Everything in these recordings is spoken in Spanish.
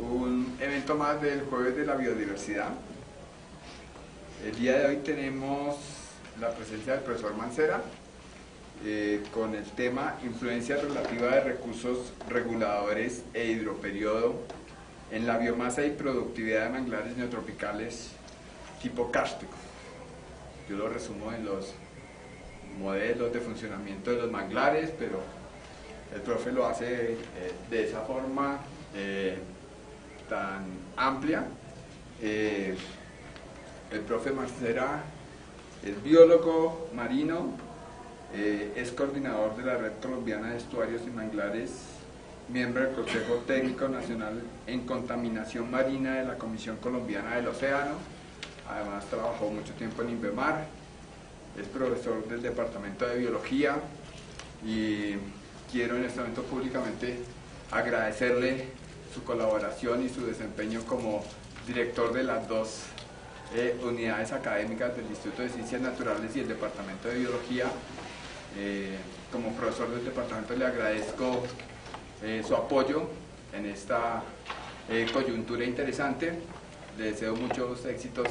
un evento más del Jueves de la Biodiversidad. El día de hoy tenemos la presencia del profesor Mancera con el tema Influencia relativa de recursos reguladores e hidroperiodo en la biomasa y productividad de manglares neotropicales tipo kárstico. Yo lo resumo en los modelos de funcionamiento de los manglares, pero el profe lo hace de esa forma tan amplia. El profe Mancera es biólogo marino, es coordinador de la Red Colombiana de Estuarios y Manglares, miembro del Consejo Técnico Nacional en Contaminación Marina de la Comisión Colombiana del Océano. Además trabajó mucho tiempo en INVEMAR, es profesor del Departamento de Biología y quiero en este momento públicamente agradecerle su colaboración y su desempeño como director de las dos unidades académicas del Instituto de Ciencias Naturales y el Departamento de Biología. Como profesor del departamento le agradezco su apoyo en esta coyuntura interesante. Le deseo muchos éxitos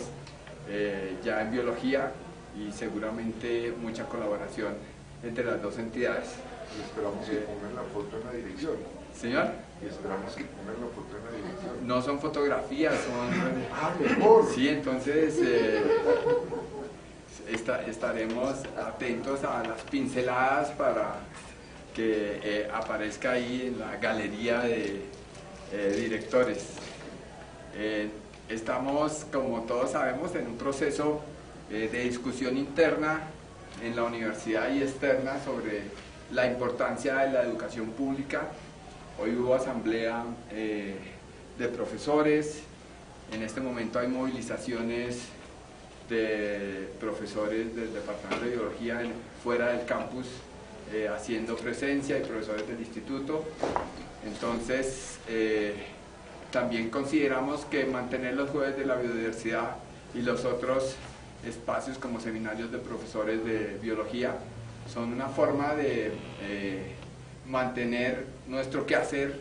ya en biología y seguramente mucha colaboración entre las dos entidades. Y esperamos que pongan la foto en la dirección. Señor. Y esperamos que pongan la foto en la dirección. No son fotografías, son... ¡Ah, mejor! Sí, entonces estaremos atentos a las pinceladas para que aparezca ahí en la galería de directores. Estamos, como todos sabemos, en un proceso de discusión interna en la universidad y externa sobre la importancia de la educación pública. Hoy hubo asamblea de profesores, en este momento hay movilizaciones de profesores del Departamento de Biología fuera del campus haciendo presencia y profesores del instituto. Entonces también consideramos que mantener los Jueves de la Biodiversidad y los otros espacios como seminarios de profesores de biología son una forma de mantener nuestro quehacer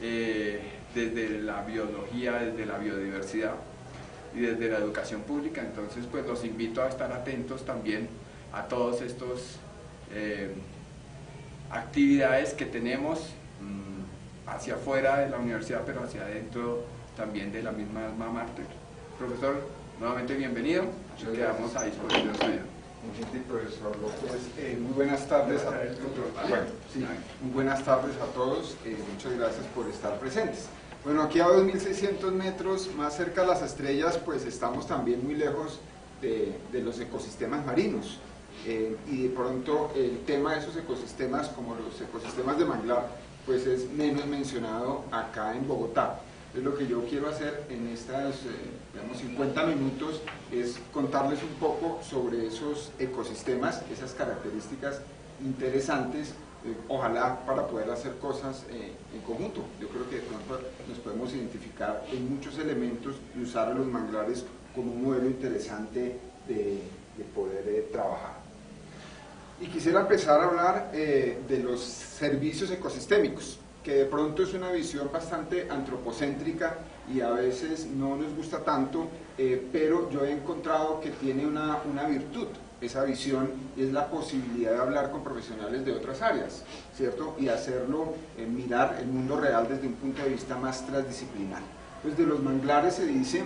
desde la biología, desde la biodiversidad y desde la educación pública. Entonces pues los invito a estar atentos también a todos estos actividades que tenemos hacia afuera de la universidad, pero hacia adentro también de la misma alma mater. Profesor, nuevamente bienvenido, quedamos a disposición suya. Profesor López, muy buenas tardes muy buenas tardes a todos, muchas gracias por estar presentes. Bueno, aquí a 2.600 metros, más cerca a las estrellas, pues estamos también muy lejos de los ecosistemas marinos, y de pronto el tema de esos ecosistemas, como los ecosistemas de manglar, pues es menos mencionado acá en Bogotá. Entonces lo que yo quiero hacer en estas, digamos, 50 minutos es contarles un poco sobre esos ecosistemas, esas características interesantes, ojalá para poder hacer cosas en conjunto. Yo creo que de pronto nos podemos identificar en muchos elementos y usar a los manglares como un modelo interesante de poder trabajar. Y quisiera empezar a hablar de los servicios ecosistémicos, que de pronto es una visión bastante antropocéntrica y a veces no nos gusta tanto, pero yo he encontrado que tiene una virtud, esa visión, y es la posibilidad de hablar con profesionales de otras áreas, ¿cierto? Y hacerlo, mirar el mundo real desde un punto de vista más transdisciplinar. Pues de los manglares se dice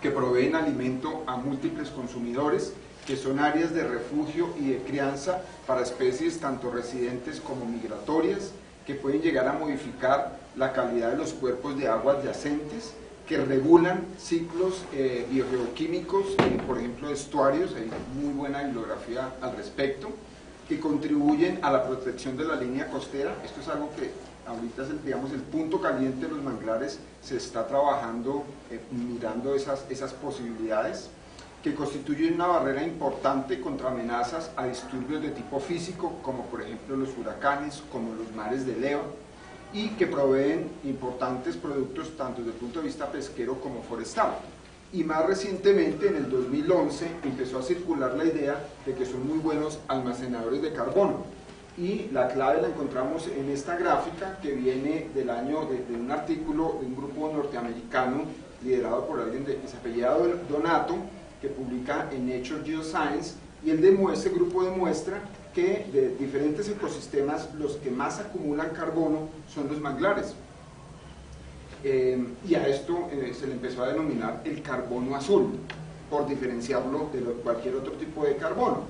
que proveen alimento a múltiples consumidores, que son áreas de refugio y de crianza para especies tanto residentes como migratorias, que pueden llegar a modificar la calidad de los cuerpos de agua adyacentes, que regulan ciclos biogeoquímicos, por ejemplo de estuarios, hay muy buena bibliografía al respecto, que contribuyen a la protección de la línea costera. Esto es algo que ahorita es digamos, el punto caliente de los manglares, se está trabajando mirando esas posibilidades, que constituyen una barrera importante contra amenazas a disturbios de tipo físico, como por ejemplo los huracanes, como los mares de leva, y que proveen importantes productos tanto desde el punto de vista pesquero como forestal. Y más recientemente, en el 2011, empezó a circular la idea de que son muy buenos almacenadores de carbono. y la clave la encontramos en esta gráfica que viene del año de un artículo de un grupo norteamericano liderado por alguien que se apellida Donato, que publica en Nature Geoscience, y ese grupo demuestra que de diferentes ecosistemas los que más acumulan carbono son los manglares. Y a esto se le empezó a denominar el carbono azul, por diferenciarlo de cualquier otro tipo de carbono.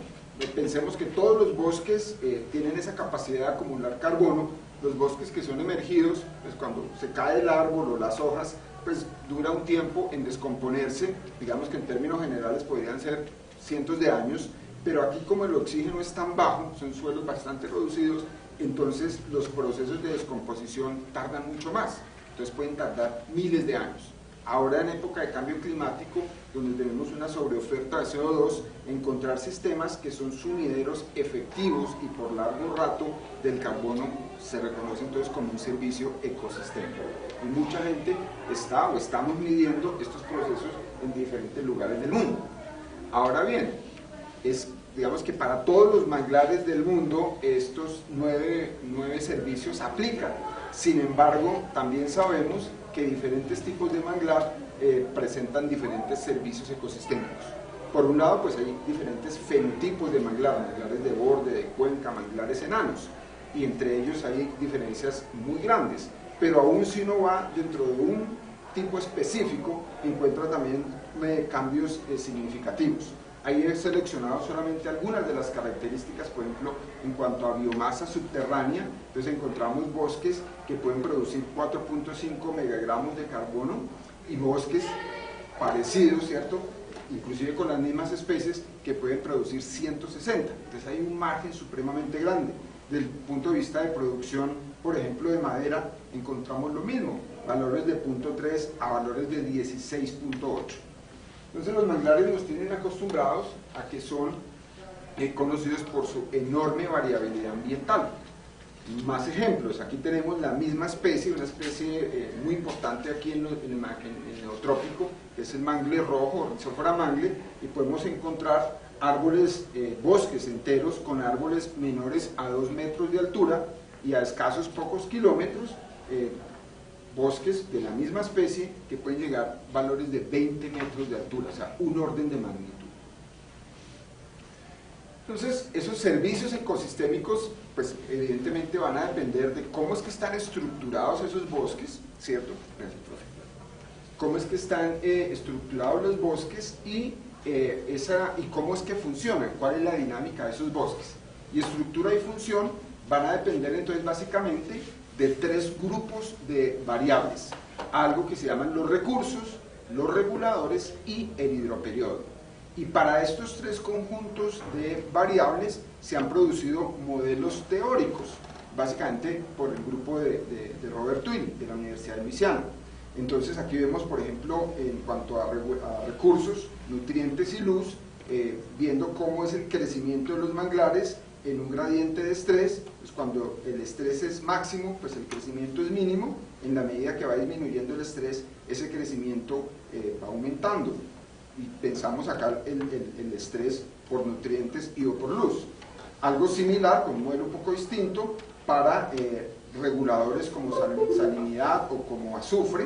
Pensemos que todos los bosques tienen esa capacidad de acumular carbono. Los bosques que son emergidos, pues cuando se cae el árbol o las hojas, pues dura un tiempo en descomponerse, digamos que en términos generales podrían ser cientos de años, pero aquí como el oxígeno es tan bajo, son suelos bastante reducidos, entonces los procesos de descomposición tardan mucho más, entonces pueden tardar miles de años. Ahora en época de cambio climático, donde tenemos una sobreoferta de CO2, encontrar sistemas que son sumideros efectivos y por largo rato del carbono se reconoce entonces como un servicio ecosistémico. Y mucha gente estamos midiendo estos procesos en diferentes lugares del mundo. Ahora bien, digamos que para todos los manglares del mundo estos nueve servicios aplican. Sin embargo, también sabemos que diferentes tipos de manglar presentan diferentes servicios ecosistémicos. Por un lado, pues hay diferentes fenotipos de manglar, manglares de borde, de cuenca, manglares enanos, y entre ellos hay diferencias muy grandes, pero aún si uno va dentro de un tipo específico, encuentra también cambios significativos. Ahí he seleccionado solamente algunas de las características, por ejemplo, en cuanto a biomasa subterránea. Entonces encontramos bosques que pueden producir 4.5 megagramos de carbono y bosques parecidos, ¿cierto?, inclusive con las mismas especies, que pueden producir 160. Entonces hay un margen supremamente grande. Desde el punto de vista de producción, por ejemplo, de madera, encontramos lo mismo, valores de 0.3 a valores de 16.8. Entonces los manglares nos tienen acostumbrados a que son conocidos por su enorme variabilidad ambiental. Más ejemplos, aquí tenemos la misma especie, una especie muy importante aquí en el neotrópico, que es el mangle rojo, Rhizophyra mangle, y podemos encontrar árboles, bosques enteros con árboles menores a 2 metros de altura y a escasos pocos kilómetros, bosques de la misma especie que pueden llegar a valores de 20 metros de altura, o sea, un orden de magnitud. Entonces, esos servicios ecosistémicos, pues evidentemente van a depender de cómo es que están estructurados esos bosques, ¿cierto? Gracias, profe. Cómo es que están estructurados los bosques y cómo es que funcionan, cuál es la dinámica de esos bosques. Y estructura y función van a depender entonces básicamente de 3 grupos de variables, algo que se llaman los recursos, los reguladores y el hidroperiodo. Y para estos 3 conjuntos de variables se han producido modelos teóricos, básicamente por el grupo de Robert Twin, de la Universidad de Luisiana. Entonces aquí vemos, por ejemplo, en cuanto a recursos, nutrientes y luz, viendo cómo es el crecimiento de los manglares en un gradiente de estrés. Pues cuando el estrés es máximo, pues el crecimiento es mínimo. En la medida que va disminuyendo el estrés, ese crecimiento va aumentando. Y pensamos acá el estrés por nutrientes y o por luz. Algo similar, con un modelo un poco distinto, para reguladores como salinidad o como azufre,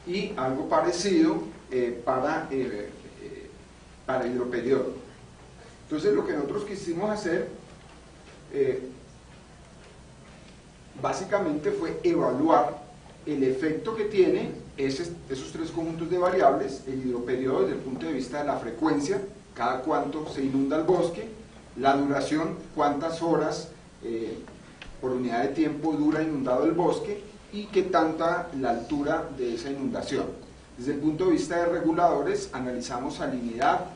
y algo parecido para el hidroperiodo. Entonces lo que nosotros quisimos hacer básicamente fue evaluar el efecto que tiene esos 3 conjuntos de variables, el hidroperiodo desde el punto de vista de la frecuencia, cada cuánto se inunda el bosque, la duración, cuántas horas por unidad de tiempo dura inundado el bosque, y qué tanta la altura de esa inundación. Desde el punto de vista de reguladores, analizamos salinidad,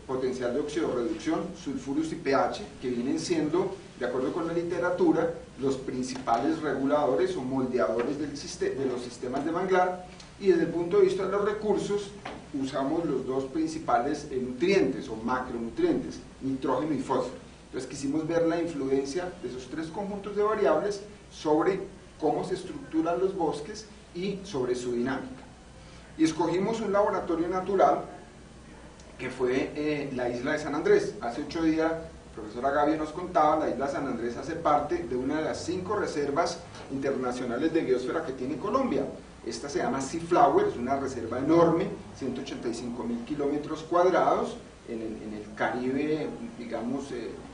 potencial de oxidorreducción, sulfurus y pH, que vienen siendo, de acuerdo con la literatura, los principales reguladores o moldeadores de los sistemas de manglar. Y desde el punto de vista de los recursos, usamos los 2 principales nutrientes o macronutrientes, nitrógeno y fósforo. Entonces quisimos ver la influencia de esos 3 conjuntos de variables sobre cómo se estructuran los bosques y sobre su dinámica. Y escogimos un laboratorio natural que fue la isla de San Andrés. Hace 8 días profesora Gaby nos contaba, la isla San Andrés hace parte de una de las 5 reservas internacionales de biosfera que tiene Colombia. Esta se llama Seaflower, es una reserva enorme, 185.000 kilómetros cuadrados, en el Caribe, digamos,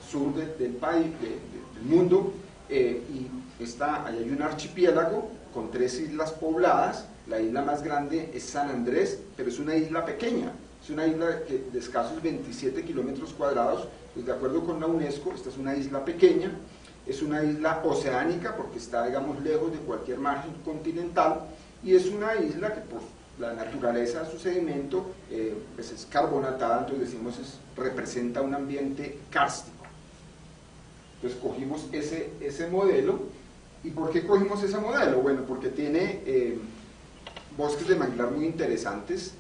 sur del país, del mundo, y ahí hay un archipiélago con 3 islas pobladas. La isla más grande es San Andrés, pero es una isla pequeña, es una isla de escasos 27 kilómetros cuadrados, pues de acuerdo con la UNESCO, esta es una isla pequeña, es una isla oceánica porque está, digamos, lejos de cualquier margen continental, y es una isla que por la naturaleza de su sedimento pues es carbonatada, entonces decimos representa un ambiente kárstico. Entonces cogimos ese modelo. ¿Y por qué cogimos ese modelo? Bueno, porque tiene bosques de manglar muy interesantes.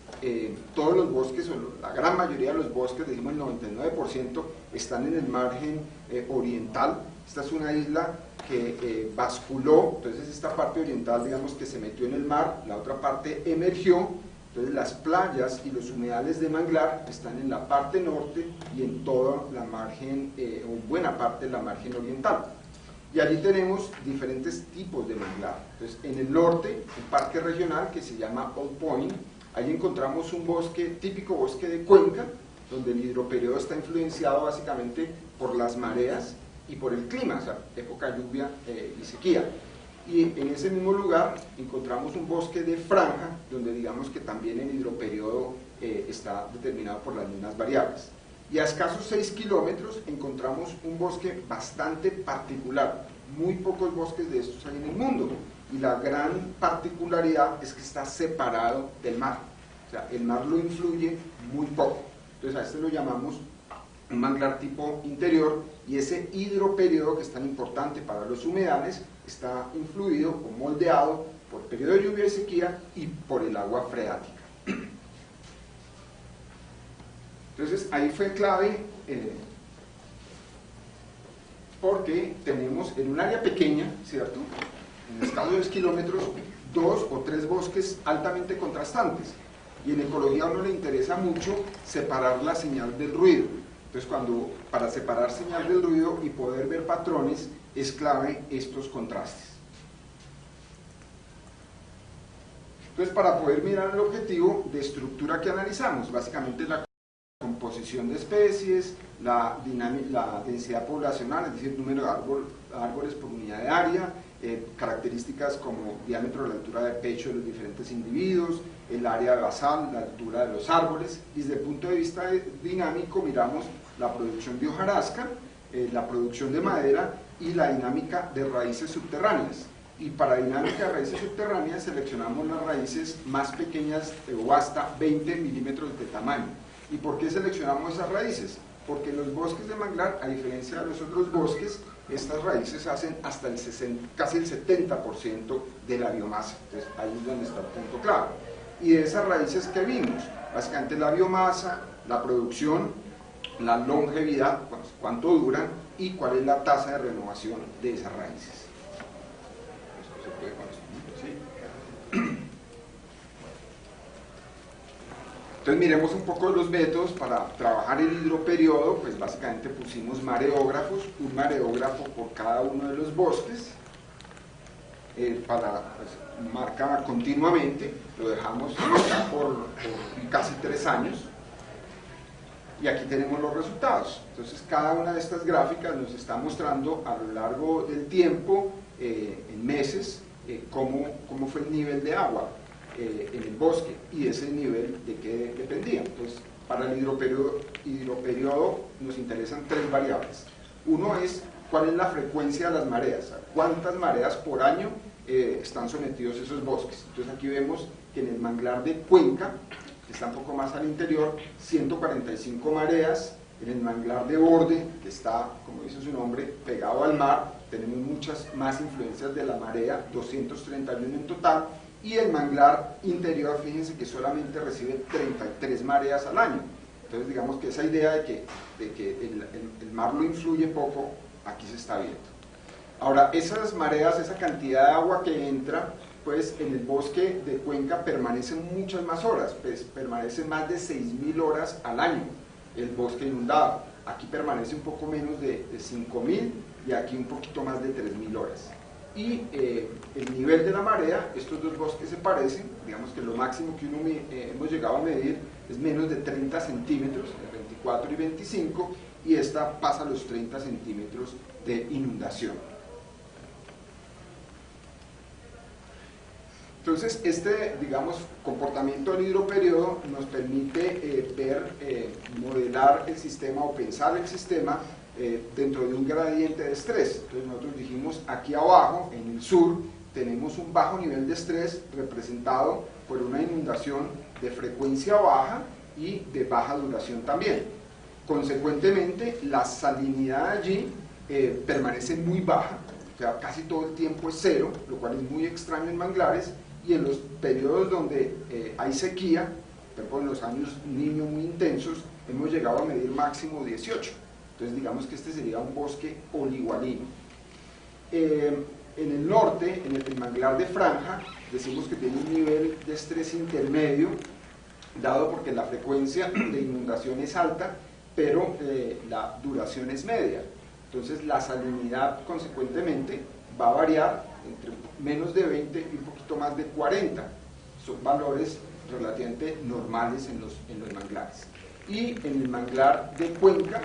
Todos los bosques, o la gran mayoría de los bosques, decimos el 99%, están en el margen oriental. Esta es una isla que basculó, entonces esta parte oriental, digamos, que se metió en el mar, la otra parte emergió. Entonces las playas y los humedales de manglar están en la parte norte y en toda la margen, o buena parte de la margen oriental. Y allí tenemos diferentes tipos de manglar. Entonces, en el norte, un parque regional que se llama Old Point, allí encontramos un bosque, típico bosque de cuenca, donde el hidroperiodo está influenciado básicamente por las mareas y por el clima, o sea, época lluvia y sequía. Y en ese mismo lugar encontramos un bosque de franja, donde digamos que también el hidroperiodo está determinado por las mismas variables. Y a escasos 6 kilómetros encontramos un bosque bastante particular. Muy pocos bosques de estos hay en el mundo, y la gran particularidad es que está separado del mar, o sea, el mar lo influye muy poco. Entonces a este lo llamamos un manglar tipo interior, y ese hidroperiodo, que es tan importante para los humedales, está influido o moldeado por periodo de lluvia y sequía y por el agua freática. Entonces ahí fue clave, porque tenemos en un área pequeña, ¿cierto?, en escasos 10 kilómetros, 2 o 3 bosques altamente contrastantes, y en ecología a uno le interesa mucho separar la señal del ruido. Entonces para separar señal del ruido y poder ver patrones es clave estos contrastes. Entonces, para poder mirar el objetivo de estructura que analizamos, básicamente la composición de especies, la densidad poblacional, es decir, número de árboles por unidad de área, características como diámetro de la altura de pecho de los diferentes individuos, el área basal, la altura de los árboles. Y desde el punto de vista dinámico miramos la producción de hojarasca, la producción de madera y la dinámica de raíces subterráneas. Y para dinámica de raíces subterráneas seleccionamos las raíces más pequeñas o hasta 20 milímetros de tamaño. ¿Y por qué seleccionamos esas raíces? Porque en los bosques de manglar, a diferencia de los otros bosques, estas raíces hacen hasta casi el 70% de la biomasa. Entonces ahí es donde está el punto clave. Y de esas raíces que vimos, básicamente la biomasa, la producción, la longevidad, cuánto duran y cuál es la tasa de renovación de esas raíces. Esto se puede conseguir, ¿sí? Entonces miremos un poco los métodos para trabajar el hidroperiodo. Pues básicamente pusimos mareógrafos, un mareógrafo por cada uno de los bosques, marca continuamente, lo dejamos por casi 3 años, y aquí tenemos los resultados. Entonces cada una de estas gráficas nos está mostrando a lo largo del tiempo, en meses, cómo fue el nivel de agua en el bosque, y ese nivel de qué dependía. Entonces, para el hidroperiodo nos interesan 3 variables. Uno es cuál es la frecuencia de las mareas, o sea, cuántas mareas por año están sometidos esos bosques. Entonces aquí vemos que en el manglar de Cuenca, que está un poco más al interior, 145 mareas. En el manglar de Borde, que está, como dice su nombre, pegado al mar, tenemos muchas más influencias de la marea, 231 en total. Y el manglar interior, fíjense que solamente recibe 33 mareas al año. Entonces digamos que esa idea de que el mar lo influye poco, aquí se está viendo. Ahora, esas mareas, esa cantidad de agua que entra, pues en el bosque de Cuenca permanecen muchas más horas, pues permanecen más de 6.000 horas al año el bosque inundado. aquí permanece un poco menos de 5.000 y aquí un poquito más de 3.000 horas. Y el nivel de la marea, estos dos bosques se parecen, digamos que lo máximo que hemos llegado a medir es menos de 30 centímetros, 24 y 25, y esta pasa los 30 centímetros de inundación. Entonces, este, digamos, comportamiento del hidroperiodo nos permite modelar el sistema o pensar el sistema dentro de un gradiente de estrés. Entonces nosotros dijimos, aquí abajo, en el sur, tenemos un bajo nivel de estrés representado por una inundación de frecuencia baja y de baja duración también. Consecuentemente, la salinidad allí permanece muy baja, o sea, casi todo el tiempo es cero, lo cual es muy extraño en manglares, y en los periodos donde hay sequía, por ejemplo en los años Niño muy intensos, hemos llegado a medir máximo 18. Entonces digamos que este sería un bosque oligoalino. En el norte, en el manglar de Franja, decimos que tiene un nivel de estrés intermedio, dado porque la frecuencia de inundación es alta, pero la duración es media. Entonces la salinidad consecuentemente va a variar entre menos de 20 y un poquito más de 40. Son valores relativamente normales en los manglares. Y en el manglar de Cuenca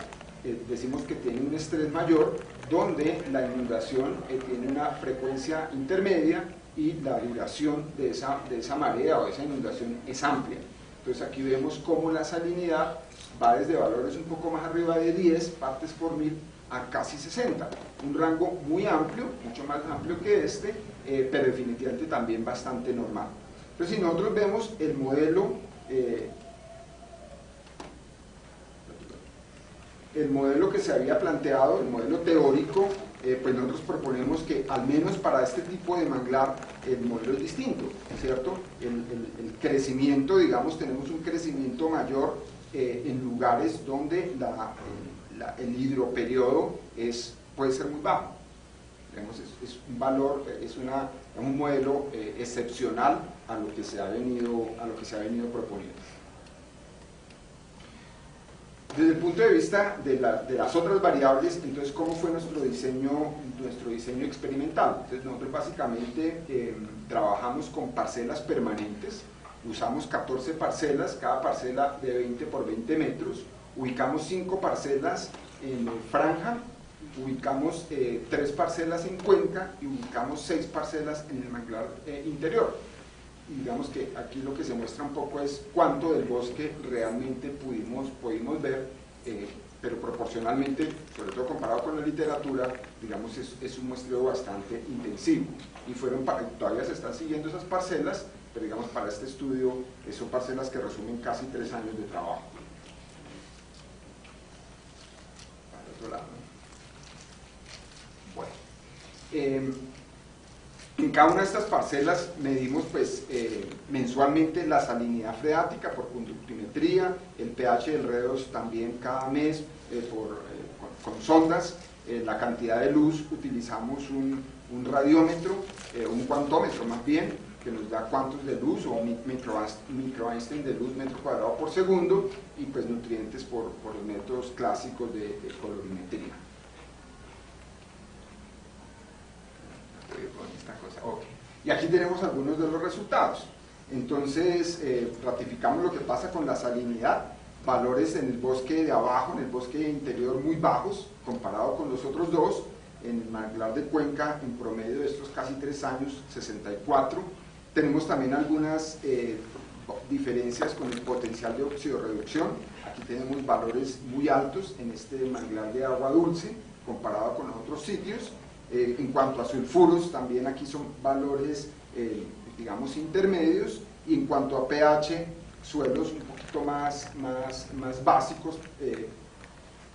decimos que tiene un estrés mayor, donde la inundación tiene una frecuencia intermedia y la duración de esa marea o de esa inundación es amplia. Entonces aquí vemos cómo la salinidad va desde valores un poco más arriba de 10 partes por mil a casi 60, un rango muy amplio, mucho más amplio que este, pero definitivamente también bastante normal. Entonces si nosotros vemos el modelo que se había planteado, el modelo teórico, pues nosotros proponemos que al menos para este tipo de manglar el modelo es distinto, ¿cierto? El crecimiento, digamos, tenemos un crecimiento mayor en lugares donde el hidroperiodo puede ser muy bajo. Digamos, es un valor, es un modelo excepcional a lo que se ha venido proponiendo. Desde el punto de vista de las otras variables, entonces, ¿cómo fue nuestro diseño experimental? Entonces, nosotros básicamente trabajamos con parcelas permanentes, usamos 14 parcelas, cada parcela de 20 por 20 metros, ubicamos 5 parcelas en Franja, ubicamos 3 parcelas en Cuenca y ubicamos 6 parcelas en el manglar interior. Y digamos que aquí lo que se muestra un poco es cuánto del bosque realmente pudimos ver, pero proporcionalmente, sobre todo comparado con la literatura, digamos es un muestreo bastante intensivo. Y todavía se están siguiendo esas parcelas, pero digamos para este estudio son parcelas que resumen casi 3 años de trabajo. Para el otro lado. Bueno. En cada una de estas parcelas medimos pues, mensualmente la salinidad freática por conductimetría, el pH del redos también cada mes con sondas, la cantidad de luz, utilizamos un radiómetro, un cuantómetro más bien, que nos da cuantos de luz o micro Einstein de luz metro cuadrado por segundo, y pues nutrientes por los métodos clásicos de colorimetría. Okay. Y aquí tenemos algunos de los resultados. Entonces, ratificamos lo que pasa con la salinidad, valores en el bosque de abajo, en el bosque interior muy bajos, comparado con los otros dos, en el manglar de Cuenca, en promedio de estos casi 3 años, 64. Tenemos también algunas diferencias con el potencial de oxidorreducción. Aquí tenemos valores muy altos en este manglar de agua dulce, comparado con los otros sitios. En cuanto a sulfuros, también aquí son valores, digamos, intermedios, y en cuanto a pH, suelos un poquito más básicos,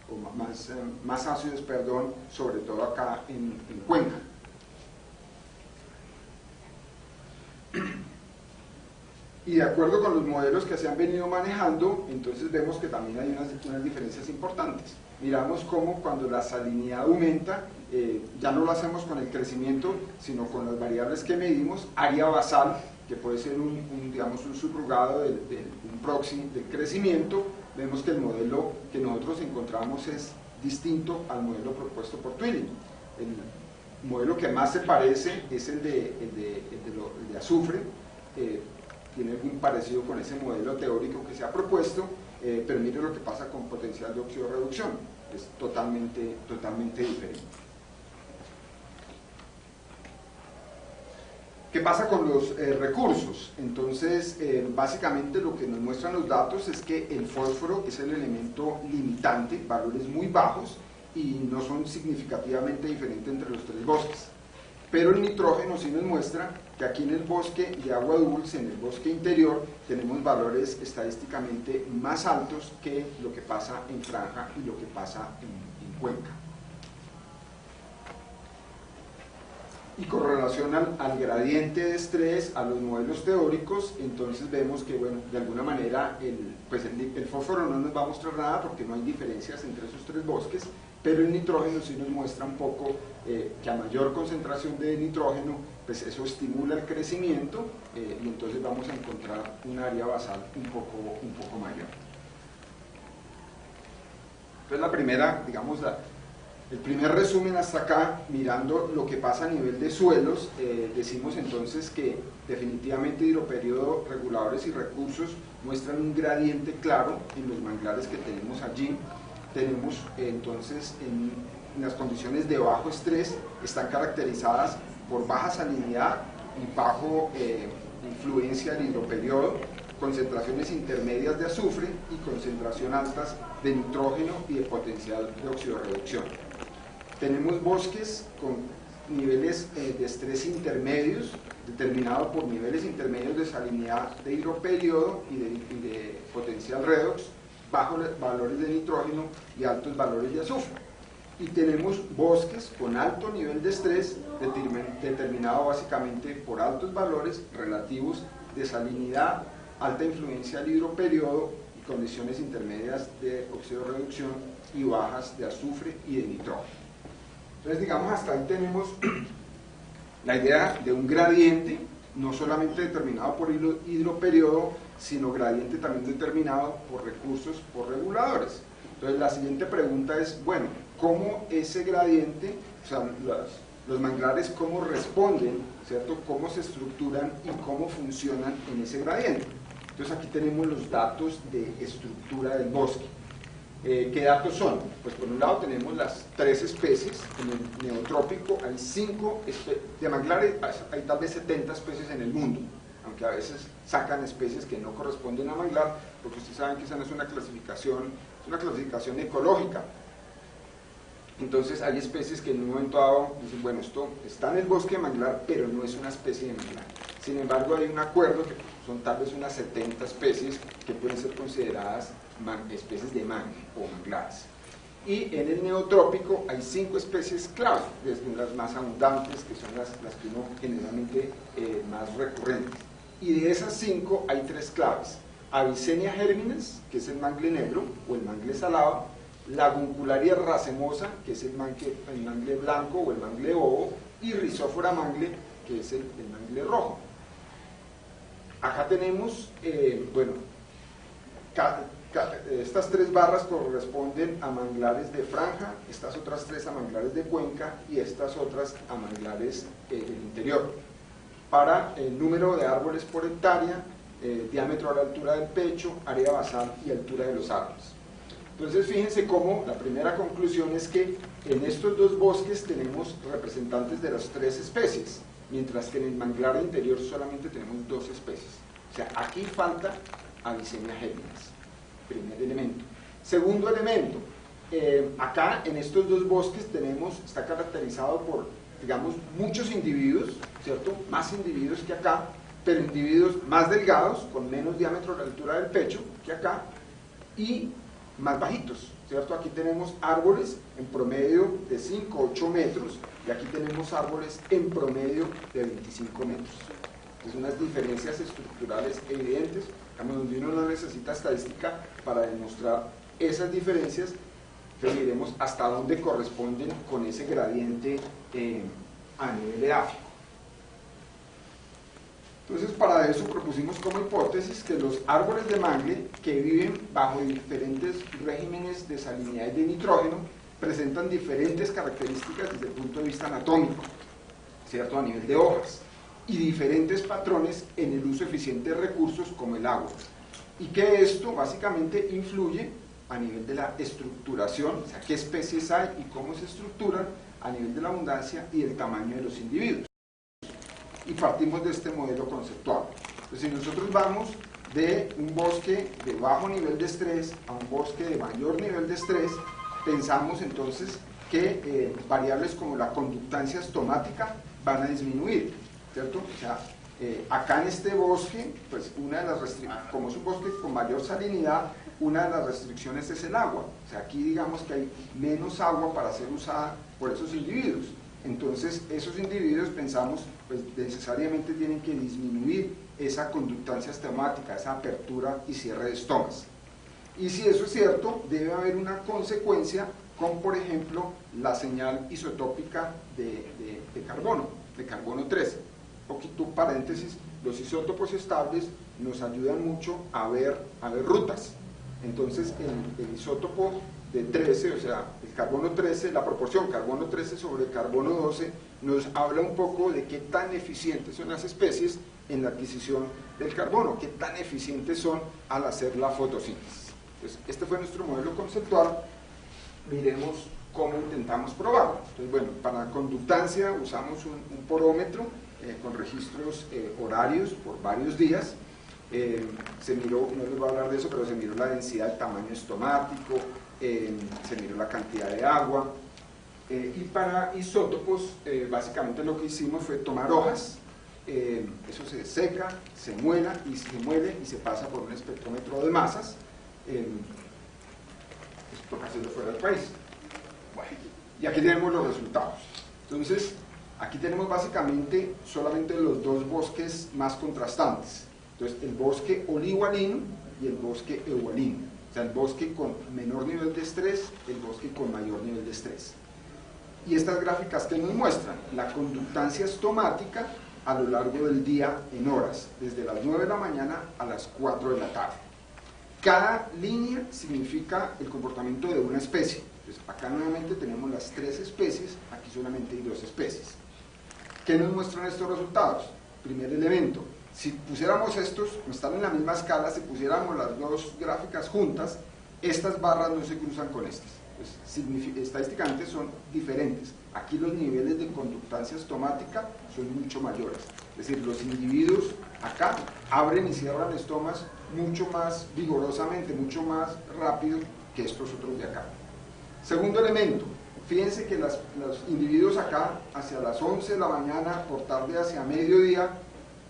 o más ácidos, perdón, sobre todo acá en Cuenca. Y de acuerdo con los modelos que se han venido manejando, entonces vemos que también hay unas diferencias importantes. Miramos cómo cuando la salinidad aumenta, ya no lo hacemos con el crecimiento, sino con las variables que medimos, área basal, que puede ser digamos, un subrogado un proxy del crecimiento, vemos que el modelo que nosotros encontramos es distinto al modelo propuesto por Twilling. El modelo que más se parece es el de azufre, tiene algún parecido con ese modelo teórico que se ha propuesto, pero mire lo que pasa con potencial de oxidorreducción, es totalmente diferente. ¿Qué pasa con los recursos? Entonces, básicamente lo que nos muestran los datos es que el fósforo es el elemento limitante, valores muy bajos, y no son significativamente diferentes entre los tres bosques. Pero el nitrógeno sí nos muestra que aquí en el bosque de agua dulce, en el bosque interior, tenemos valores estadísticamente más altos que lo que pasa en franja y lo que pasa en cuenca. Y con relación al gradiente de estrés, a los modelos teóricos, entonces vemos que, bueno, de alguna manera el fósforo no nos va a mostrar nada porque no hay diferencias entre esos tres bosques, pero el nitrógeno sí nos muestra un poco que a mayor concentración de nitrógeno, pues eso estimula el crecimiento y entonces vamos a encontrar un área basal un poco mayor. Entonces la primera, digamos, el primer resumen hasta acá, mirando lo que pasa a nivel de suelos, decimos entonces que definitivamente hidroperiodo, reguladores y recursos muestran un gradiente claro en los manglares que tenemos allí. Tenemos entonces en las condiciones de bajo estrés, están caracterizadas por baja salinidad y bajo influencia del hidroperiodo, concentraciones intermedias de azufre y concentración altas de nitrógeno y de potencial de oxidorreducción. Tenemos bosques con niveles de estrés intermedios, determinados por niveles intermedios de salinidad de hidroperiodo y de potencial redox, bajos valores de nitrógeno y altos valores de azufre. Y tenemos bosques con alto nivel de estrés, determinado básicamente por altos valores relativos de salinidad, alta influencia del hidroperiodo y condiciones intermedias de oxidorreducción y bajas de azufre y de nitrógeno. Entonces, digamos, hasta ahí tenemos la idea de un gradiente, no solamente determinado por hidroperiodo, sino gradiente también determinado por recursos, por reguladores. Entonces, la siguiente pregunta es, bueno, ¿cómo ese gradiente, o sea, los manglares, cómo responden, ¿cierto? ¿Cómo se estructuran y cómo funcionan en ese gradiente? Entonces, aquí tenemos los datos de estructura del bosque. ¿Qué datos son? Pues por un lado tenemos las 3 especies, en el neotrópico hay 5 de manglares, hay tal vez 70 especies en el mundo, aunque a veces sacan especies que no corresponden a manglar, porque ustedes saben que esa no es una clasificación, es una clasificación ecológica. Entonces hay especies que en un momento dado dicen, bueno, esto está en el bosque de manglar, pero no es una especie de manglar. Sin embargo, hay un acuerdo que son tal vez unas 70 especies que pueden ser consideradas especies de mangue o manglares. Y en el neotrópico hay 5 especies clave, desde las más abundantes, que son las que uno generalmente más recurrentes. Y de esas 5 hay 3 claves: Avicennia germinas, que es el mangle negro o el mangle salado; Laguncularia racemosa, que es el mangle blanco o el mangle bobo; y Rhizophyra mangle, que es el mangle rojo. Acá tenemos, bueno, estas 3 barras corresponden a manglares de franja, estas otras 3 a manglares de cuenca y estas otras a manglares del interior. Para el número de árboles por hectárea, diámetro a la altura del pecho, área basal y altura de los árboles. Entonces, fíjense cómo la primera conclusión es que en estos 2 bosques tenemos representantes de las 3 especies, mientras que en el manglar interior solamente tenemos 2 especies. O sea, aquí falta Avicennia germinas, primer elemento. Segundo elemento, acá en estos 2 bosques está caracterizado por, digamos, muchos individuos, ¿cierto? Más individuos que acá, pero individuos más delgados, con menos diámetro a la altura del pecho que acá, y más bajitos, ¿cierto? Aquí tenemos árboles en promedio de 5 o 8 metros, y aquí tenemos árboles en promedio de 25 metros. Entonces, unas diferencias estructurales evidentes, donde uno no necesita estadística para demostrar esas diferencias. Entonces, miremos hasta dónde corresponden con ese gradiente a nivel edáfico. Entonces, para eso propusimos como hipótesis que los árboles de mangle que viven bajo diferentes regímenes de salinidad y de nitrógeno presentan diferentes características desde el punto de vista anatómico, ¿cierto?, a nivel de hojas, y diferentes patrones en el uso eficiente de recursos como el agua. Y que esto básicamente influye a nivel de la estructuración, o sea, qué especies hay y cómo se estructuran, a nivel de la abundancia y el tamaño de los individuos. Y partimos de este modelo conceptual. Entonces, si nosotros vamos de un bosque de bajo nivel de estrés a un bosque de mayor nivel de estrés, pensamos entonces que variables como la conductancia estomática van a disminuir, ¿cierto? O sea, acá en este bosque, pues una de las restricciones, como es un bosque con mayor salinidad, una de las restricciones es el agua. O sea, aquí digamos que hay menos agua para ser usada por esos individuos. Entonces, esos individuos, pensamos, pues necesariamente tienen que disminuir esa conductancia estomática, esa apertura y cierre de estomas. Y si eso es cierto, debe haber una consecuencia con, por ejemplo, la señal isotópica de carbono 13. Poquito paréntesis, los isótopos estables nos ayudan mucho a ver rutas. Entonces, el isótopo de 13, o sea, el carbono 13, la proporción carbono 13 sobre carbono 12, nos habla un poco de qué tan eficientes son las especies en la adquisición del carbono, qué tan eficientes son al hacer la fotosíntesis. Entonces, este fue nuestro modelo conceptual. Miremos cómo intentamos probarlo. Entonces, bueno, para conductancia usamos un porómetro con registros horarios por varios días. Se miró, no les voy a hablar de eso, pero se miró la densidad, el tamaño estomático, se miró la cantidad de agua, y para isótopos básicamente lo que hicimos fue tomar hojas, eso se seca, se muele y se pasa por un espectrómetro de masas. Esto toca hacerlo fuera del país. Bueno, y aquí tenemos los resultados. Entonces, aquí tenemos básicamente solamente los dos bosques más contrastantes. Entonces, el bosque olivalino y el bosque eualino. O sea, el bosque con menor nivel de estrés, el bosque con mayor nivel de estrés. Y estas gráficas que nos muestran la conductancia estomática a lo largo del día en horas, desde las 9 de la mañana a las 4 de la tarde. Cada línea significa el comportamiento de una especie. Entonces, acá nuevamente tenemos las 3 especies, aquí solamente hay 2 especies. ¿Qué nos muestran estos resultados? Primer elemento, si pusiéramos estos, están en la misma escala, si pusiéramos las dos gráficas juntas, estas barras no se cruzan con estas. Pues, estadísticamente son diferentes. Aquí los niveles de conductancia estomática son mucho mayores. Es decir, los individuos acá abren y cierran estomas mucho más vigorosamente, mucho más rápido que estos otros de acá. Segundo elemento, fíjense que los individuos acá, hacia las 11 de la mañana, por tarde hacia mediodía,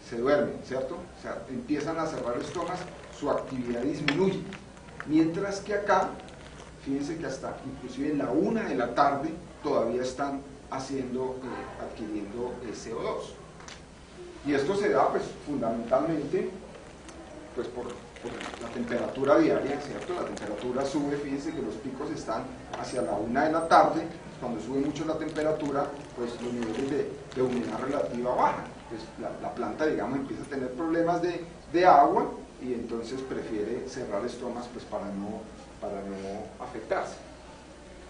se duermen, ¿cierto? O sea, empiezan a cerrar estomas, su actividad disminuye. Mientras que acá, fíjense que hasta inclusive en la 1 de la tarde todavía están adquiriendo CO2. Y esto se da pues fundamentalmente pues por la temperatura diaria, ¿cierto? La temperatura sube, fíjense que los picos están hacia la 1 de la tarde, cuando sube mucho la temperatura, pues los niveles de humedad relativa bajan. Pues la planta, digamos, empieza a tener problemas de agua y entonces prefiere cerrar estomas pues para no afectarse,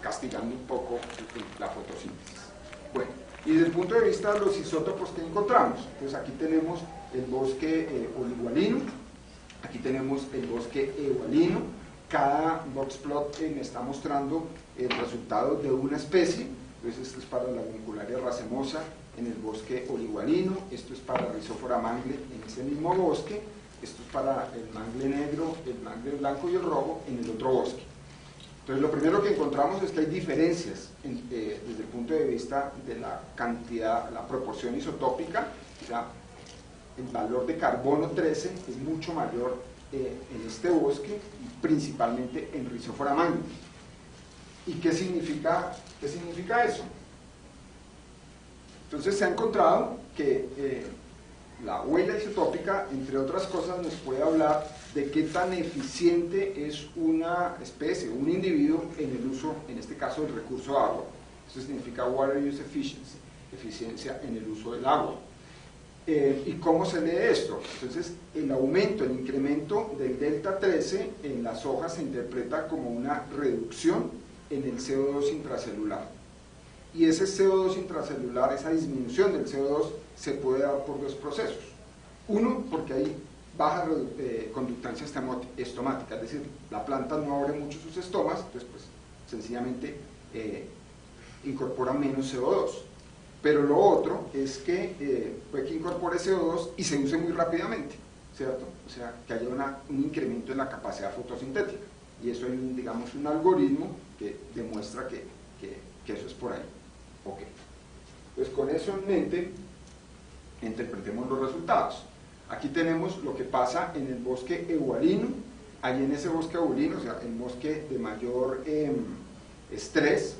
castigando un poco la fotosíntesis. Bueno, y desde el punto de vista de los isótopos que encontramos, pues aquí tenemos el bosque olivalino, aquí tenemos el bosque eualino. Cada boxplot me está mostrando el resultado de una especie. Entonces esto es para la Unicularia racemosa en el bosque olivalino, esto es para Rhizophyra mangle en ese mismo bosque, esto es para el mangle negro, el mangle blanco y el rojo en el otro bosque. Entonces lo primero que encontramos es que hay diferencias desde el punto de vista de la cantidad, la proporción isotópica. O sea, el valor de carbono 13 es mucho mayor en este bosque, principalmente en Rhizophyra mangle. ¿Y qué significa eso? Entonces se ha encontrado que la huella isotópica, entre otras cosas, nos puede hablar de qué tan eficiente es una especie, un individuo en el uso, en este caso, del recurso agua. Eso significa water use efficiency, eficiencia en el uso del agua. ¿Y cómo se lee esto? Entonces, el aumento, el incremento del delta 13 en las hojas se interpreta como una reducción en el CO2 intracelular. Y ese CO2 intracelular, esa disminución del CO2, se puede dar por dos procesos. Uno, porque hay baja conductancia estomática, es decir, la planta no abre mucho sus estomas, entonces pues sencillamente incorpora menos CO2. Pero lo otro es que puede que incorpore CO2 y se use muy rápidamente, ¿cierto? O sea, que haya un incremento en la capacidad fotosintética. Y eso hay, digamos, un algoritmo que demuestra que eso es por ahí. Ok. Entonces, con eso en mente, interpretemos los resultados. Aquí tenemos lo que pasa en el bosque eulino. Allí en ese bosque eulino, o sea, el bosque de mayor estrés,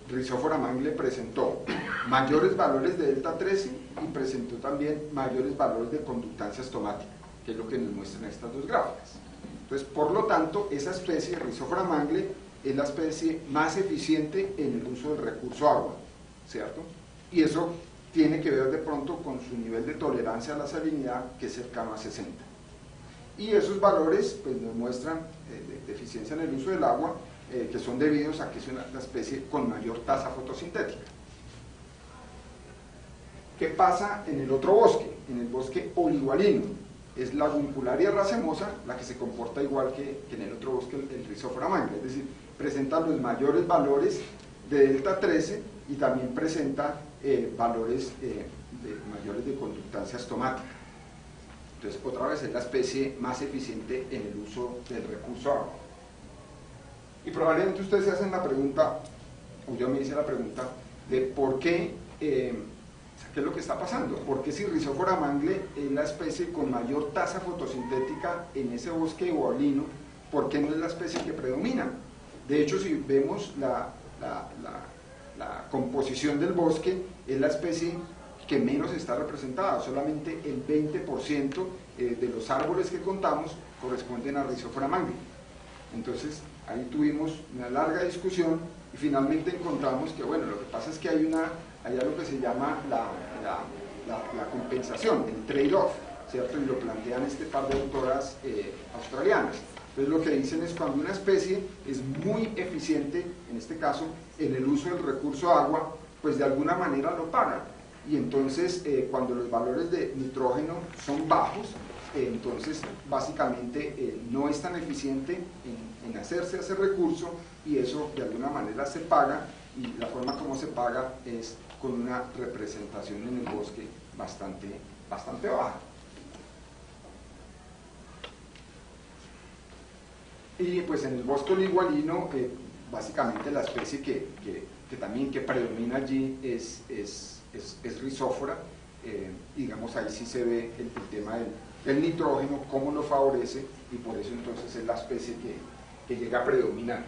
Rhizophyra mangle presentó mayores valores de delta 13 y presentó también mayores valores de conductancia estomática, que es lo que nos muestran estas dos gráficas. Entonces, por lo tanto, esa especie, Rhizophyra mangle, es la especie más eficiente en el uso del recurso agua, ¿cierto? Y eso tiene que ver de pronto con su nivel de tolerancia a la salinidad, que es cercano a 60. Y esos valores pues, nos muestran de eficiencia en el uso del agua, que son debidos a que es una especie con mayor tasa fotossintética. ¿Qué pasa en el otro bosque? En el bosque olivalino. Es la Guncularia racemosa la que se comporta igual que en el otro bosque, el Rhizophyra mangle, es decir, presenta los mayores valores de delta 13 y también presenta valores mayores de conductancia estomática. Entonces, otra vez es la especie más eficiente en el uso del recurso agua. Y probablemente ustedes se hacen la pregunta, o yo me hice la pregunta, de por qué, ¿qué es lo que está pasando? ¿Por qué si Rhizophyra mangle es la especie con mayor tasa fotosintética en ese bosque eulino, por qué no es la especie que predomina? De hecho, si vemos la composición del bosque, es la especie que menos está representada, solamente el 20% de los árboles que contamos corresponden a Rhizophyra mangle. Entonces, ahí tuvimos una larga discusión y finalmente encontramos que, bueno, lo que pasa es que hay algo que se llama la compensación, el trade-off, ¿cierto? Y lo plantean este par de autoras australianas. Entonces lo que dicen es cuando una especie es muy eficiente, en este caso, en el uso del recurso agua, pues de alguna manera lo paga. Y entonces cuando los valores de nitrógeno son bajos, entonces básicamente no es tan eficiente en hacerse ese recurso y eso de alguna manera se paga y la forma como se paga es con una representación en el bosque bastante baja. Y pues en el bosque olivalino básicamente la especie que también que predomina allí es Rhizophyra, digamos ahí sí se ve el tema del nitrógeno, cómo lo favorece y por eso entonces es la especie que llega a predominar.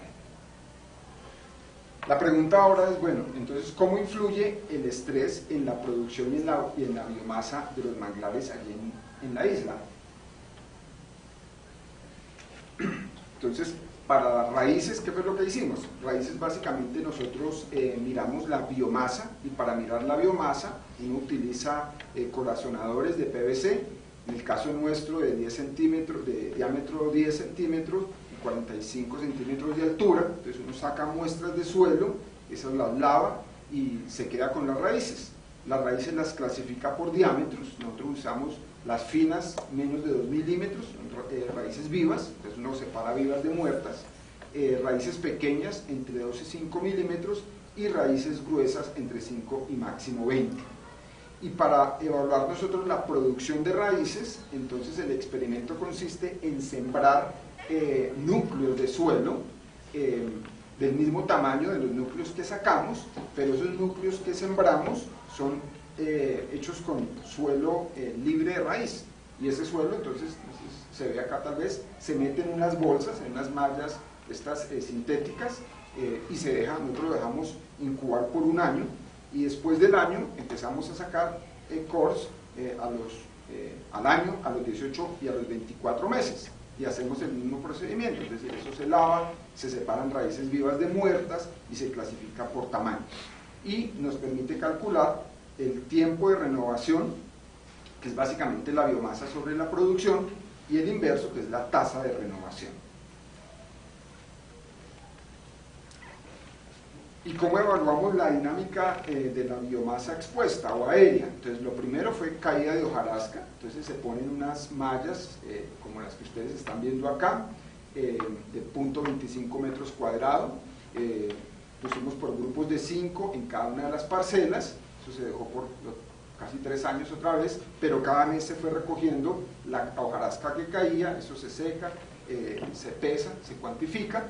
La pregunta ahora es, bueno, entonces ¿cómo influye el estrés en la producción y en la biomasa de los manglares allí en la isla? Entonces, para las raíces, ¿qué fue lo que hicimos? Raíces básicamente nosotros miramos la biomasa y para mirar la biomasa uno utiliza corazonadores de PVC, en el caso nuestro de 10 centímetros, de diámetro 10 centímetros y 45 centímetros de altura. Entonces uno saca muestras de suelo, esas las lava y se queda con las raíces. Las raíces las clasifica por diámetros, nosotros usamos las finas menos de 2 milímetros, raíces vivas, entonces uno separa vivas de muertas, raíces pequeñas entre 2 y 5 milímetros y raíces gruesas entre 5 y máximo 20. Y para evaluar nosotros la producción de raíces, entonces el experimento consiste en sembrar núcleos de suelo del mismo tamaño de los núcleos que sacamos, pero esos núcleos que sembramos son hechos con suelo libre de raíz, y ese suelo entonces se ve acá tal vez, se mete en unas bolsas, en unas mallas estas sintéticas y nosotros lo dejamos incubar por un año y después del año empezamos a sacar cores al año, a los 18 y a los 24 meses y hacemos el mismo procedimiento, es decir, eso se lava, se separan raíces vivas de muertas y se clasifica por tamaño y nos permite calcular el tiempo de renovación que es básicamente la biomasa sobre la producción, y el inverso, que es la tasa de renovación. ¿Y cómo evaluamos la dinámica de la biomasa expuesta o aérea? Entonces, lo primero fue caída de hojarasca. Entonces se ponen unas mallas, como las que ustedes están viendo acá, de 0.25 metros cuadrados. Pusimos por grupos de 5 en cada una de las parcelas. Eso se dejó por casi 3 años otra vez, pero cada mes se fue recogiendo la hojarasca que caía. Eso se seca, se pesa, se cuantifica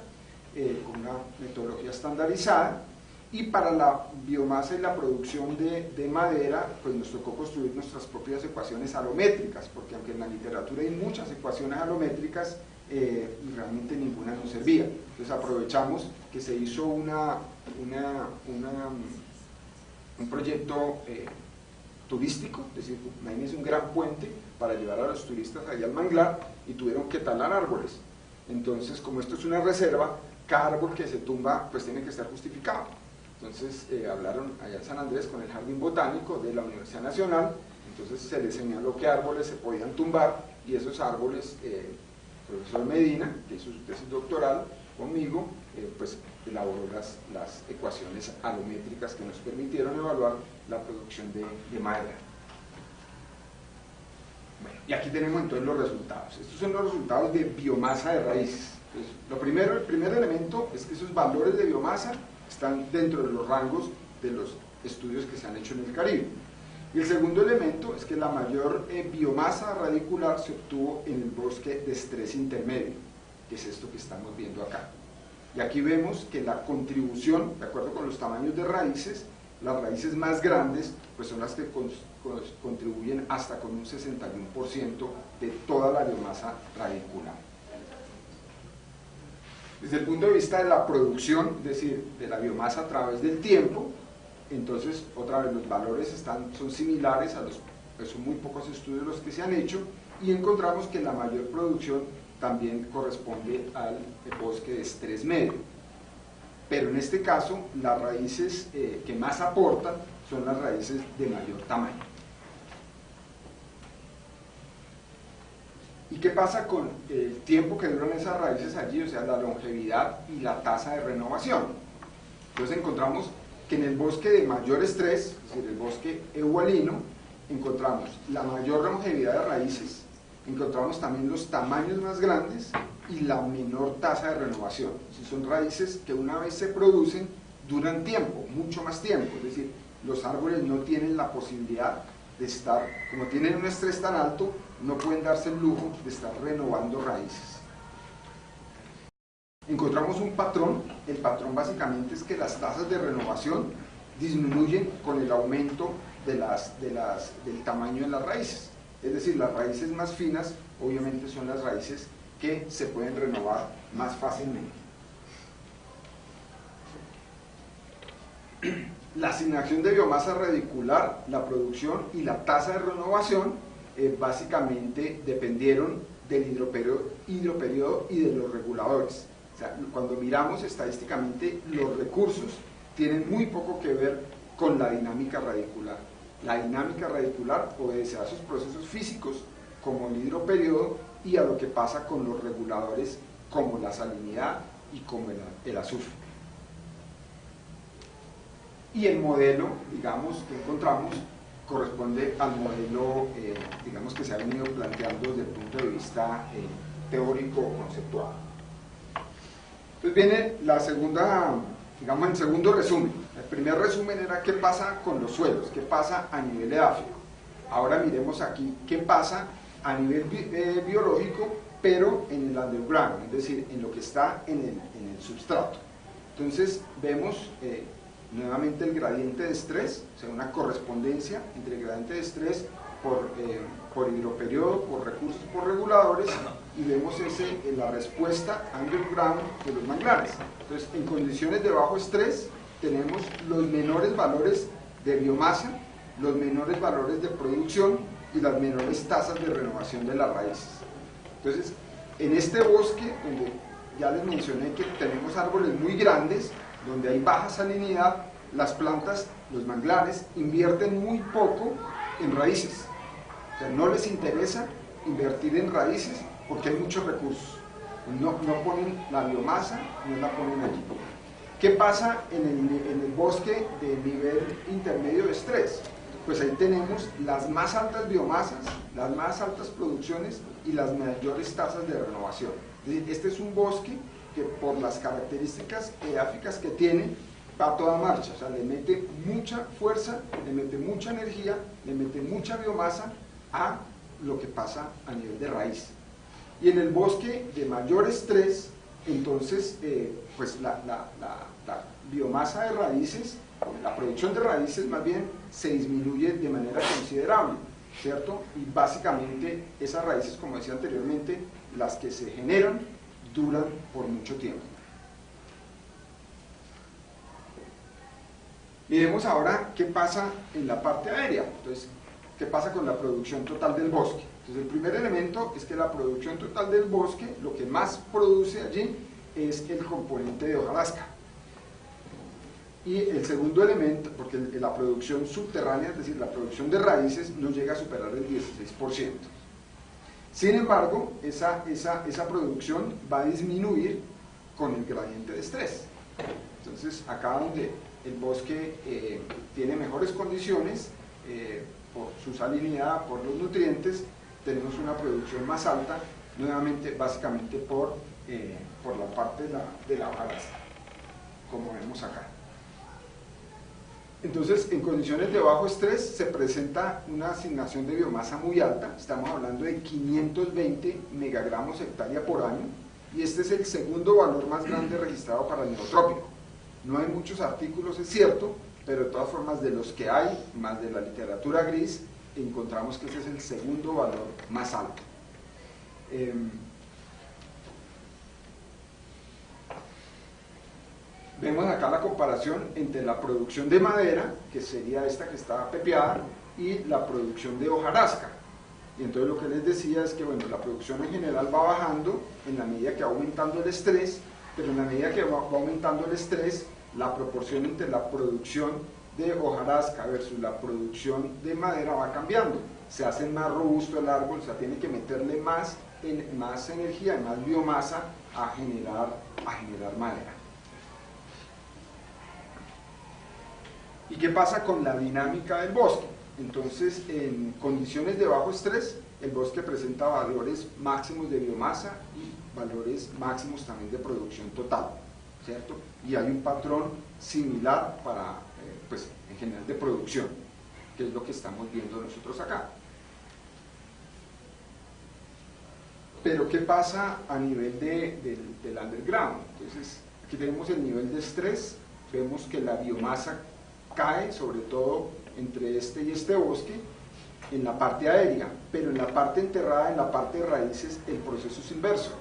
con una metodología estandarizada. Y para la biomasa y la producción de madera, pues nos tocó construir nuestras propias ecuaciones alométricas, porque aunque en la literatura hay muchas ecuaciones alométricas, y realmente ninguna nos servía. Entonces aprovechamos que se hizo un proyecto turístico, es decir, imagínense un gran puente para llevar a los turistas allá al manglar, y tuvieron que talar árboles. Entonces, como esto es una reserva, cada árbol que se tumba pues tiene que estar justificado. Entonces hablaron allá en San Andrés con el Jardín Botánico de la Universidad Nacional. Entonces se les señaló qué árboles se podían tumbar, y esos árboles, el profesor Medina, que hizo su tesis doctoral conmigo, pues elaboró las ecuaciones alométricas que nos permitieron evaluar la producción de madera. Bueno, y aquí tenemos entonces los resultados. Estos son los resultados de biomasa de raíces. Entonces, el primer elemento es que esos valores de biomasa están dentro de los rangos de los estudios que se han hecho en el Caribe. Y el segundo elemento es que la mayor biomasa radicular se obtuvo en el bosque de estrés intermedio, que es esto que estamos viendo acá. Y aquí vemos que la contribución, de acuerdo con los tamaños de raíces, las raíces más grandes pues son las que contribuyen hasta con un 61% de toda la biomasa radicular. Desde el punto de vista de la producción, es decir, de la biomasa a través del tiempo, entonces otra vez los valores son similares a pues son muy pocos estudios los que se han hecho, y encontramos que la mayor producción también corresponde al bosque de estrés medio. Pero en este caso, las raíces que más aportan son las raíces de mayor tamaño. ¿Y qué pasa con el tiempo que duran esas raíces allí? O sea, la longevidad y la tasa de renovación. Entonces encontramos que en el bosque de mayor estrés, es decir, el bosque eualino, encontramos la mayor longevidad de raíces, encontramos también los tamaños más grandes y la menor tasa de renovación. Si son raíces que una vez se producen, duran tiempo, mucho más tiempo, es decir, los árboles no tienen la posibilidad de estar, como tienen un estrés tan alto, no pueden darse el lujo de estar renovando raíces. Encontramos un patrón. El patrón básicamente es que las tasas de renovación disminuyen con el aumento del tamaño de las raíces. Es decir, las raíces más finas obviamente son las raíces que se pueden renovar más fácilmente. La asignación de biomasa radicular, la producción y la tasa de renovación básicamente dependieron del hidroperiodo y de los reguladores. O sea, cuando miramos estadísticamente, los recursos tienen muy poco que ver con la dinámica radicular. La dinámica radicular obedece a esos procesos físicos como el hidroperiodo y a lo que pasa con los reguladores como la salinidad y como el azufre. Y el modelo, digamos, que encontramos corresponde al modelo, digamos, que se ha venido planteando desde el punto de vista teórico o conceptual. Entonces viene la segunda, digamos, el segundo resumen. El primer resumen era qué pasa con los suelos, qué pasa a nivel edáfico. Ahora miremos aquí qué pasa a nivel biológico, pero en el underground, es decir, en lo que está en el substrato. Entonces vemos nuevamente el gradiente de estrés, o sea, una correspondencia entre el gradiente de estrés por hidroperiodo, por recursos, por reguladores, y vemos la respuesta underground de los manglares. Entonces, en condiciones de bajo estrés tenemos los menores valores de biomasa, los menores valores de producción y las menores tasas de renovación de las raíces. Entonces, en este bosque, donde ya les mencioné que tenemos árboles muy grandes, donde hay baja salinidad, las plantas, los manglares, invierten muy poco en raíces. O sea, no les interesa invertir en raíces porque hay muchos recursos. No ponen la biomasa, no la ponen allí. ¿Qué pasa en el bosque de nivel intermedio de estrés? Pues ahí tenemos las más altas biomasas, las más altas producciones y las mayores tasas de renovación. Es decir, este es un bosque que por las características edáficas que tiene, va a toda marcha, o sea, le mete mucha fuerza, le mete mucha energía, le mete mucha biomasa a lo que pasa a nivel de raíz. Y en el bosque de mayor estrés, entonces, pues la biomasa de raíces, la producción de raíces más bien se disminuye de manera considerable, ¿cierto? Y básicamente esas raíces, como decía anteriormente, las que se generan duran por mucho tiempo. Miremos ahora qué pasa en la parte aérea. Entonces, ¿qué pasa con la producción total del bosque? Entonces, el primer elemento es que la producción total del bosque, lo que más produce allí es el componente de hojarasca. Y el segundo elemento, porque la producción subterránea, es decir, la producción de raíces, no llega a superar el 16%. Sin embargo, esa producción va a disminuir con el gradiente de estrés. Entonces, acá donde el bosque tiene mejores condiciones, por su salinidad, por los nutrientes, tenemos una producción más alta, nuevamente, básicamente por la parte de la hojarasca, como vemos acá. Entonces, en condiciones de bajo estrés se presenta una asignación de biomasa muy alta, estamos hablando de 520 megagramos hectárea por año, y este es el segundo valor más grande registrado para el neotrópico. No hay muchos artículos, es cierto, pero de todas formas de los que hay, más de la literatura gris, encontramos que ese es el segundo valor más alto. Vemos acá la comparación entre la producción de madera, que sería esta que está pepeada, y la producción de hojarasca. Y entonces lo que les decía es que bueno, la producción en general va bajando en la medida que va aumentando el estrés, pero en la medida que va aumentando el estrés, la proporción entre la producción de hojarasca versus la producción de madera va cambiando. Se hace más robusto el árbol, o sea, tiene que meterle más energía, más biomasa a generar madera. ¿Y qué pasa con la dinámica del bosque? Entonces, en condiciones de bajo estrés, el bosque presenta valores máximos de biomasa y valores máximos también de producción total, ¿cierto? Y hay un patrón similar para, pues, en general de producción, que es lo que estamos viendo nosotros acá. Pero, ¿qué pasa a nivel del underground? Entonces, aquí tenemos el nivel de estrés, vemos que la biomasa cae, sobre todo entre este y este bosque, en la parte aérea, pero en la parte enterrada, en la parte de raíces, el proceso es inverso.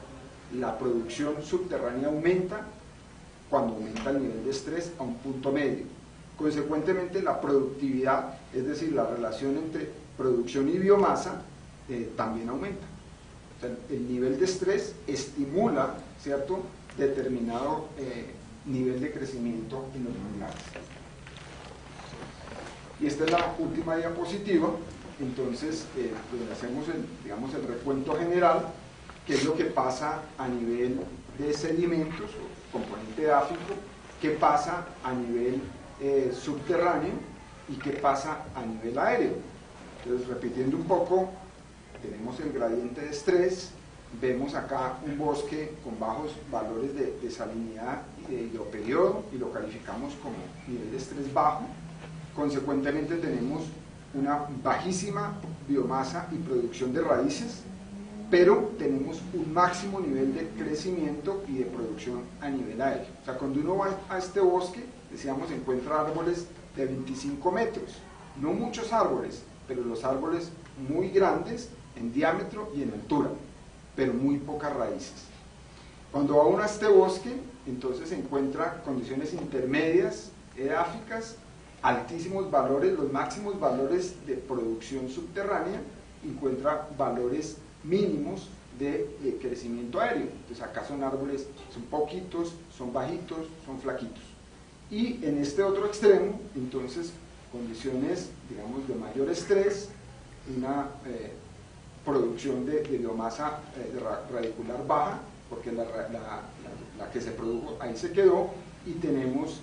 La producción subterránea aumenta cuando aumenta el nivel de estrés a un punto medio. Consecuentemente, la productividad, es decir, la relación entre producción y biomasa, también aumenta. O sea, el nivel de estrés estimula, ¿cierto?, determinado nivel de crecimiento en los manglares. Y esta es la última diapositiva. Entonces, donde hacemos el recuento general, qué es lo que pasa a nivel de sedimentos o componente edáfico, qué pasa a nivel subterráneo y qué pasa a nivel aéreo. Entonces, repitiendo un poco, tenemos el gradiente de estrés, vemos acá un bosque con bajos valores de salinidad y de hidroperiodo, y lo calificamos como nivel de estrés bajo. Consecuentemente tenemos una bajísima biomasa y producción de raíces, pero tenemos un máximo nivel de crecimiento y de producción a nivel aéreo. O sea, cuando uno va a este bosque, decíamos, encuentra árboles de 25 metros, no muchos árboles, pero los árboles muy grandes en diámetro y en altura, pero muy pocas raíces. Cuando va uno a este bosque, entonces encuentra condiciones intermedias, edáficas, altísimos valores, los máximos valores de producción subterránea, encuentra valores mínimos de crecimiento aéreo. Entonces acá son árboles, son poquitos, son bajitos, son flaquitos. Y en este otro extremo, entonces, condiciones, digamos, de mayor estrés, una producción de biomasa radicular baja, porque la que se produjo ahí se quedó, y tenemos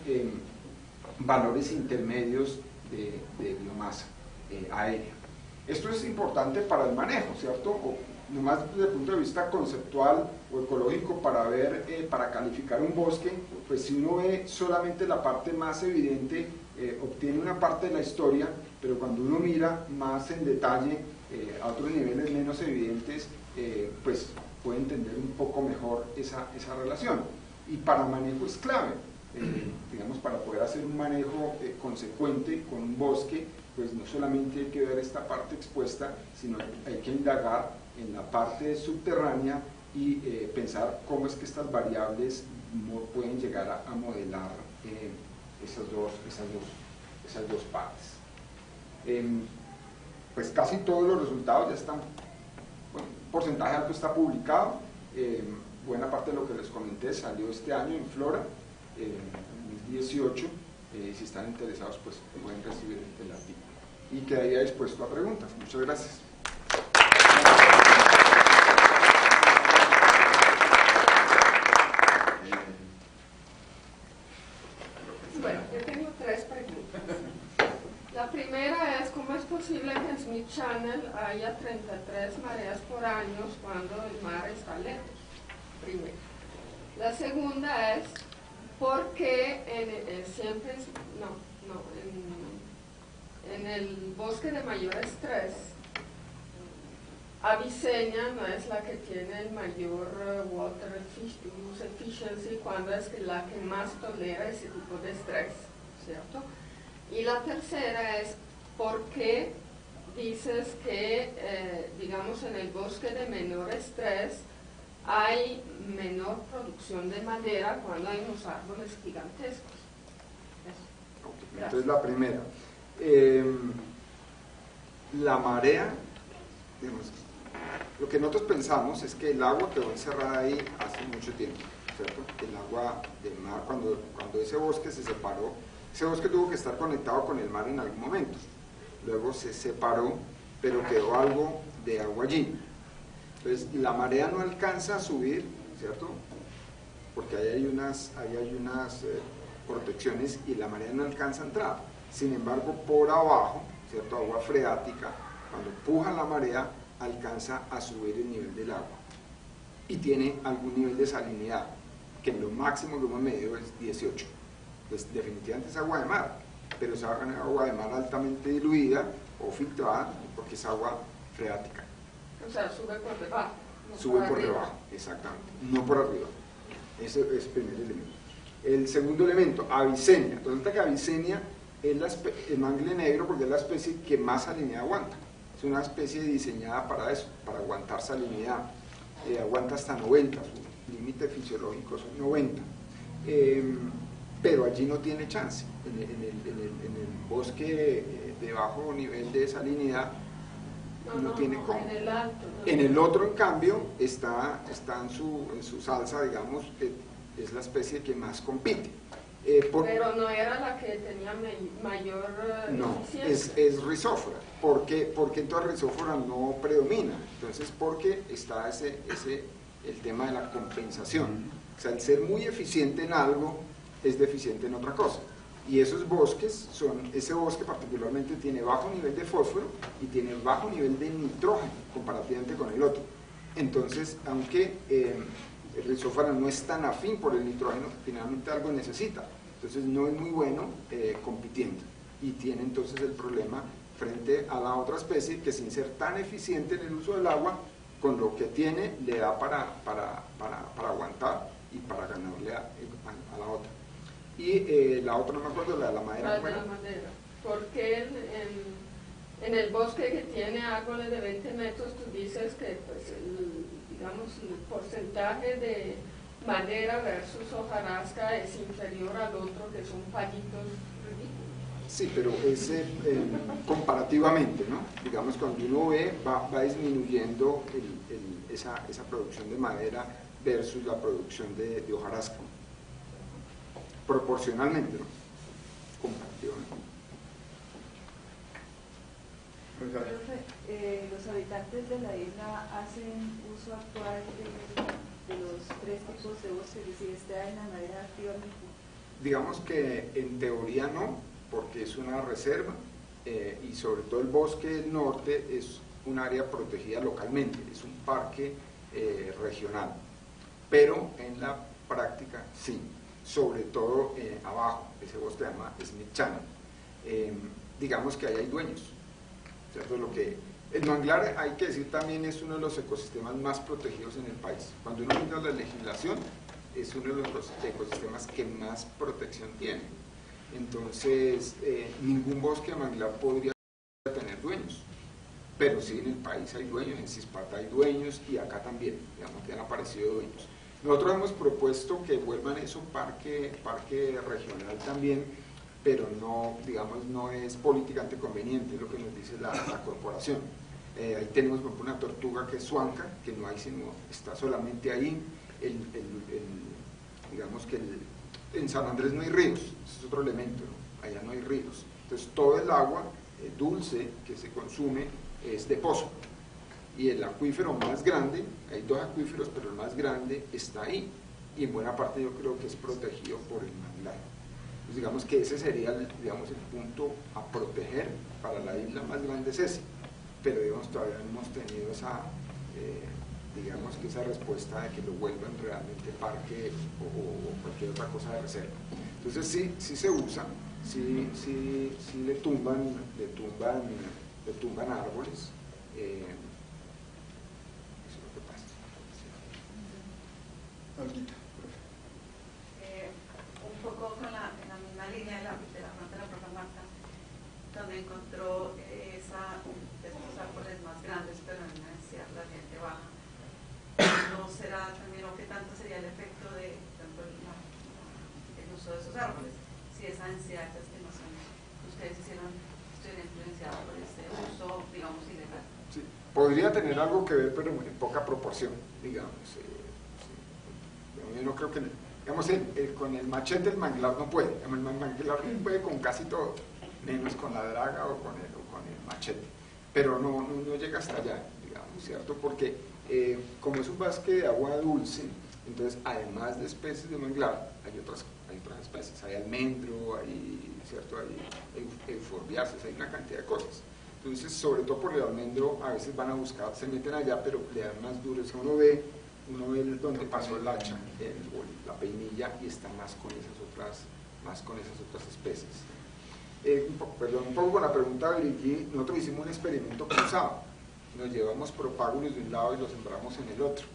valores intermedios de biomasa aérea. Esto es importante para el manejo, ¿cierto? O nomás desde el punto de vista conceptual o ecológico, para ver, para calificar un bosque, pues si uno ve solamente la parte más evidente, obtiene una parte de la historia, pero cuando uno mira más en detalle a otros niveles menos evidentes, pues puede entender un poco mejor esa relación. Y para manejo es clave, digamos, para poder hacer un manejo consecuente con un bosque, pues no solamente hay que ver esta parte expuesta, sino hay que indagar en la parte subterránea y pensar cómo es que estas variables pueden llegar a modelar esas dos partes. Pues casi todos los resultados ya están, bueno, un porcentaje alto está publicado, buena parte de lo que les comenté salió este año en Flora, en 2018, si están interesados pues pueden recibir el artículo. Y quedaría dispuesto a preguntas. Muchas gracias. Bueno, yo tengo 3 preguntas. La primera es, ¿cómo es posible que en Smith Channel haya 33 mareas por año cuando el mar está lejos? Primero. La segunda es, ¿por qué en el bosque de mayor estrés, Avicennia no es la que tiene el mayor water use efficiency, cuando es la que más tolera ese tipo de estrés, ¿cierto? Y la tercera es, ¿por qué dices que, digamos, en el bosque de menor estrés hay menor producción de madera cuando hay unos árboles gigantescos? Okay. Entonces la primera, la marea, digamos, lo que nosotros pensamos es que el agua quedó encerrada ahí hace mucho tiempo, ¿cierto? El agua del mar, cuando ese bosque se separó, ese bosque tuvo que estar conectado con el mar en algún momento, luego se separó, pero quedó algo de agua allí. Entonces la marea no alcanza a subir, ¿cierto? Porque ahí hay unas protecciones y la marea no alcanza a entrar. Sin embargo, por abajo, ¿cierto? Agua freática, cuando empuja la marea, alcanza a subir el nivel del agua y tiene algún nivel de salinidad, que lo máximo que hemos medido es 18. Pues definitivamente es agua de mar, pero es agua de mar altamente diluida o filtrada, porque es agua freática. O sea, sube por debajo. No sube por debajo, exactamente, no por arriba. Ese es el primer elemento. El segundo elemento, Avicennia. Resulta que Avicennia es el mangle negro porque es la especie que más salinidad aguanta. Es una especie diseñada para eso, para aguantar salinidad. Aguanta hasta 90, su límite fisiológico son 90. Pero allí no tiene chance. En el bosque de bajo nivel de salinidad no tiene cómo. En el alto. No. En el otro, en cambio, está en su salsa, digamos, es la especie que más compite. Pero no era la que tenía mayor no, eficiencia. es rizófora. ¿Por qué entonces rizófora no predomina? Entonces, porque está el tema de la compensación. O sea, el ser muy eficiente en algo es deficiente en otra cosa. Y esos bosques ese bosque particularmente tiene bajo nivel de fósforo y tiene bajo nivel de nitrógeno comparativamente con el otro. Entonces, aunque el rizófora no es tan afín por el nitrógeno, finalmente algo necesita. Entonces no es muy bueno compitiendo. Y tiene entonces el problema frente a la otra especie que, sin ser tan eficiente en el uso del agua, con lo que tiene le da para aguantar y para ganarle a la otra. Y la otra, no me acuerdo, la de la madera. La de la madera. Porque en el bosque que tiene árboles de 20 metros, tú dices que pues, digamos, el porcentaje de madera versus hojarasca es inferior al otro, que son palitos ridículos. Sí, pero es comparativamente, ¿no? Digamos, cuando uno ve, va disminuyendo esa producción de madera versus la producción de hojarasca. Proporcionalmente, ¿no? Comparativamente. Profe, los habitantes de la isla hacen uso actual de los 3 tipos de bosque, es decir, está en la madera activamente. Digamos que en teoría no, porque es una reserva y sobre todo el bosque del norte es un área protegida localmente, es un parque regional, pero en la práctica sí, sobre todo abajo, ese bosque se llama Smith Channel. Digamos que ahí hay dueños, ¿cierto? El manglar, hay que decir también, es uno de los ecosistemas más protegidos en el país. Cuando uno mira la legislación, es uno de los ecosistemas que más protección tiene. Entonces, ningún bosque de manglar podría tener dueños, pero sí en el país hay dueños, en Cispata hay dueños y acá también, digamos que han aparecido dueños. Nosotros hemos propuesto que vuelvan eso parque regional también, pero no, digamos, no es políticamente conveniente, es lo que nos dice la corporación. Ahí tenemos una tortuga que es Suanca, que no hay sino, está solamente ahí. Digamos que en San Andrés no hay ríos, ese es otro elemento, ¿no? Allá no hay ríos. Entonces todo el agua dulce que se consume es de pozo. Y el acuífero más grande, hay 2 acuíferos, pero el más grande está ahí. Y en buena parte yo creo que es protegido por el manglar. Pues digamos que ese sería el punto a proteger para la isla más grande es ese. Pero digamos, todavía no hemos tenido esa, digamos que esa respuesta de que lo vuelvan realmente parque o cualquier otra cosa de reserva. Entonces sí se usa, sí le tumban árboles. Eso es lo que pasa. Olguita. Un poco en la misma línea de la profe Marta, donde encontró esos árboles más grandes, pero en una densidad relativamente baja. ¿No será también, o qué tanto sería el efecto de el uso de esos árboles? Si esa densidad de estimación que ustedes hicieron estuviera influenciada por este uso, digamos, ilegal. Sí, podría tener algo que ver, pero en poca proporción, digamos. Yo no creo que, digamos, con el machete el manglar no puede, el manglar puede con casi todo, menos con la draga o con el machete, pero no llega hasta allá, digamos, ¿cierto? Porque como es un bosque de agua dulce, entonces además de especies de manglar, hay otras especies, hay almendro, ¿cierto? Hay euforbiáceas, hay una cantidad de cosas. Entonces, sobre todo por el almendro, a veces van a buscar, se meten allá, pero le dan más duro. Si uno ve donde pasó el hacha, la peinilla, y está más con esas otras especies. Un poco con la pregunta de Brigitte, nosotros hicimos un experimento cruzado. Nos llevamos propágulos de un lado y los sembramos en el otro.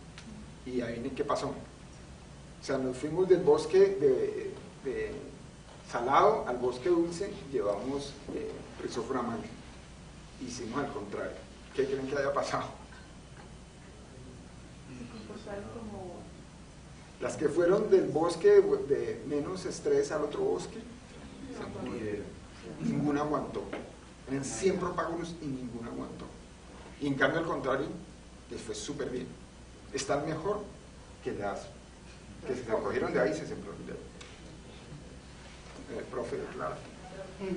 Y ahí viene qué pasó. O sea, nos fuimos del bosque de salado al bosque dulce, llevamos Rhizophyra manga. Hicimos al contrario. ¿Qué creen que haya pasado? Como... Las que fueron del bosque de menos estrés al otro bosque, ninguna aguantó. Eran 100 propágulos y ninguna aguantó. Y en cambio, al contrario, les fue súper bien. Están mejor que las que se recogieron de ahí y se sembraron de ahí. Profe, claro.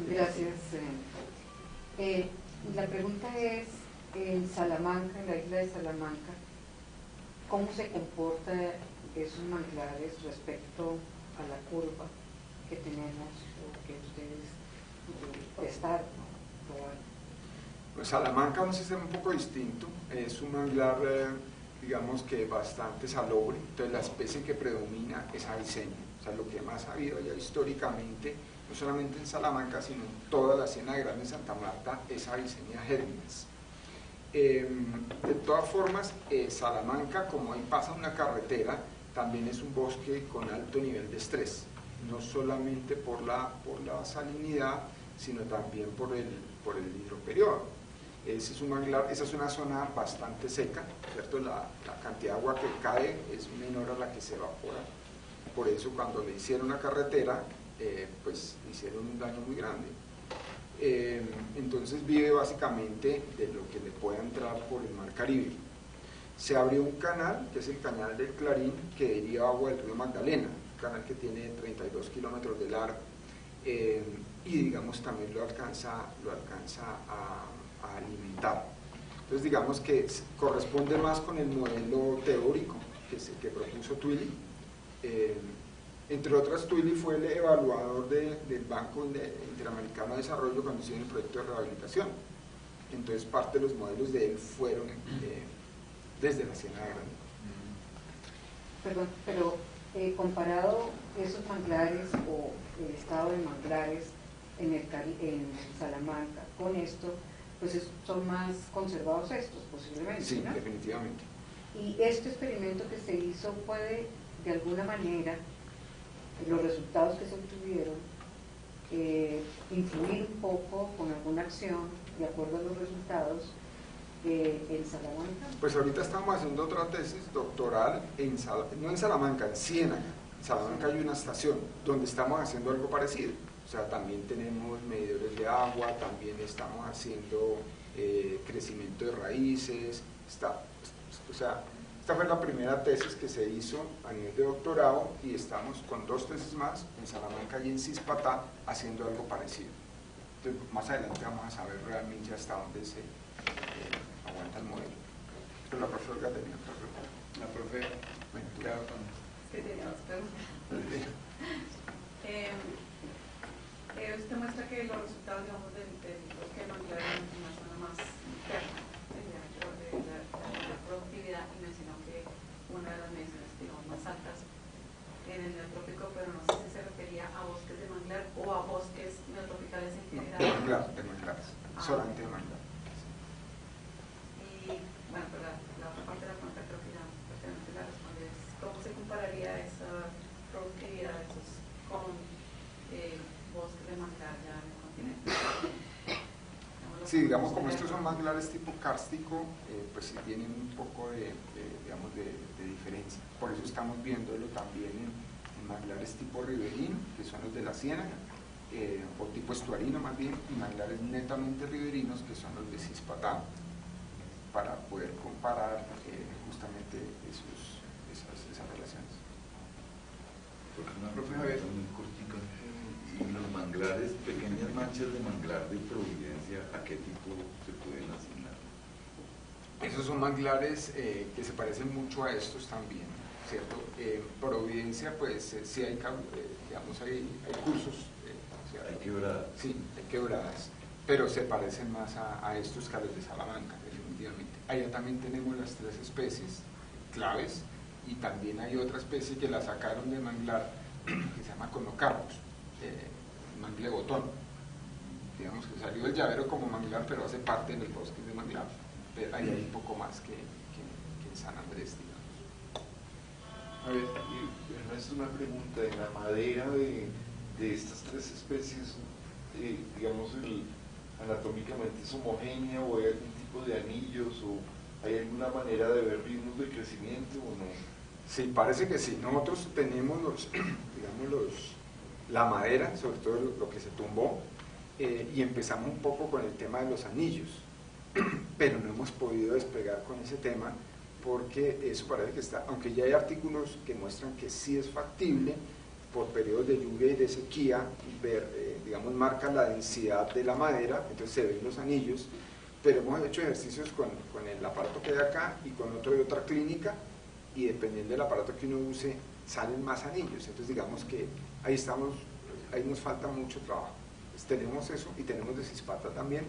Gracias. La pregunta es, en Salamanca, en la isla de Salamanca, ¿cómo se comportan esos manglares respecto a la curva que tenemos o que ustedes testaron, probaron? Pues Salamanca es un sistema un poco distinto, es un manglar, digamos que bastante salobre, entonces la especie que predomina es aviceña, o sea, lo que más ha habido allá históricamente, no solamente en Salamanca, sino en toda la Ciénaga Grande de Santa Marta, es Avicennia germinas. De todas formas, Salamanca, como ahí pasa una carretera, también es un bosque con alto nivel de estrés, no solamente por la salinidad, sino también por el hidroperiodo. Ese es un manglar, esa es una zona bastante seca, ¿cierto? La cantidad de agua que cae es menor a la que se evapora. Por eso cuando le hicieron una carretera, pues hicieron un daño muy grande. Entonces vive básicamente de lo que le pueda entrar por el mar Caribe. Se abrió un canal, que es el canal del Clarín, que deriva agua del río Magdalena, un canal que tiene 32 kilómetros de largo, y digamos también lo alcanza a alimentar. Entonces digamos que corresponde más con el modelo teórico que propuso Twilly. Entre otras, Twilly fue el evaluador del Banco Interamericano de Desarrollo cuando hicieron el proyecto de rehabilitación. Entonces parte de los modelos de él fueron desde la Ciénaga Grande. Perdón, pero comparado esos manglares o el estado de manglares en Salamanca con esto, pues son más conservados estos posiblemente, Sí, ¿no? definitivamente. Y este experimento que se hizo puede, de alguna manera, los resultados que se obtuvieron, influir un poco con alguna acción de acuerdo a los resultados en Salamanca. Pues ahorita estamos haciendo otra tesis doctoral, no en Salamanca, en Ciénaga. En Salamanca hay una estación donde estamos haciendo algo parecido. O sea, también tenemos medidores de agua, también estamos haciendo crecimiento de raíces. O sea, esta fue la primera tesis que se hizo a nivel de doctorado y estamos con 2 tesis más en Salamanca y en Cispatá haciendo algo parecido. Entonces, más adelante vamos a saber realmente hasta dónde se aguanta el modelo. Pero la profesora Olga tenía otra pregunta. La profe, Bueno, tú. claro, con... Sí, tenía dos preguntas. Usted muestra que los resultados, digamos, del bosque manglar en una zona más interna, de productividad, y mencionó que una de las mediciones, digamos, más altas en el neotrópico, pero no sé si se refería a bosques de manglar o a bosques neotropicales en general. De manglares, solamente de manglares. Y bueno, pero la otra parte de la pregunta creo que ya prácticamente la responde, es ¿cómo se compararía esa productividad de esos con bosques de manglar ya en el continente? Sí, digamos, como estos son manglares tipo kárstico, pues sí tienen un poco digamos, de diferencia. Por eso estamos viéndolo también en manglares tipo riverino, que son los de la Ciénaga, o tipo estuarino más bien, y manglares netamente riberinos, que son los de Cispatá, para poder comparar justamente esas relaciones. Porque una pregunta muy cortica. Y los manglares, pequeñas manchas de manglar de Providencia, ¿a qué tipo se pueden asignar? Esos son manglares que se parecen mucho a estos también, ¿cierto? Providencia, pues sí hay, digamos, hay cursos. Hay quebradas. Sí, hay quebradas, pero se parecen más a estos que a los de Salamanca, definitivamente. Allá también tenemos las 3 especies claves y también hay otra especie que la sacaron de manglar que se llama conocarpus, mangle botón. Digamos que salió del llavero como manglar, pero hace parte del bosque de manglar. Pero ahí hay un poco más que en San Andrés, digamos. A ver, y Ernesto, una pregunta. En la madera de estas 3 especies, digamos, anatómicamente es homogénea, o hay algún tipo de anillos, o hay alguna manera de ver ritmos de crecimiento o no? Sí, parece que sí. Nosotros tenemos la madera, sobre todo lo que se tumbó, y empezamos un poco con el tema de los anillos, pero no hemos podido despegar con ese tema porque eso parece que está, aunque ya hay artículos que muestran que sí es factible por periodos de lluvia y de sequía, ver, digamos, marca la densidad de la madera, entonces se ven los anillos, pero hemos hecho ejercicios con el aparato que hay acá y con otro de otra clínica, y dependiendo del aparato que uno use, salen más anillos. Entonces digamos que ahí estamos, ahí nos falta mucho trabajo. Entonces, tenemos eso y tenemos de Cispatá también,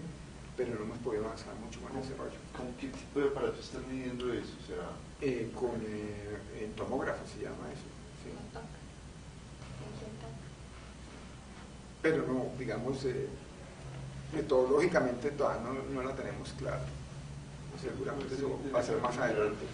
pero no hemos podido avanzar mucho con ese rollo. ¿Con qué tipo de aparato están midiendo eso? ¿Será? En tomógrafo se llama eso. Sí. Pero no, digamos, metodológicamente todavía no la tenemos clara. Seguramente eso va a ser más adelante.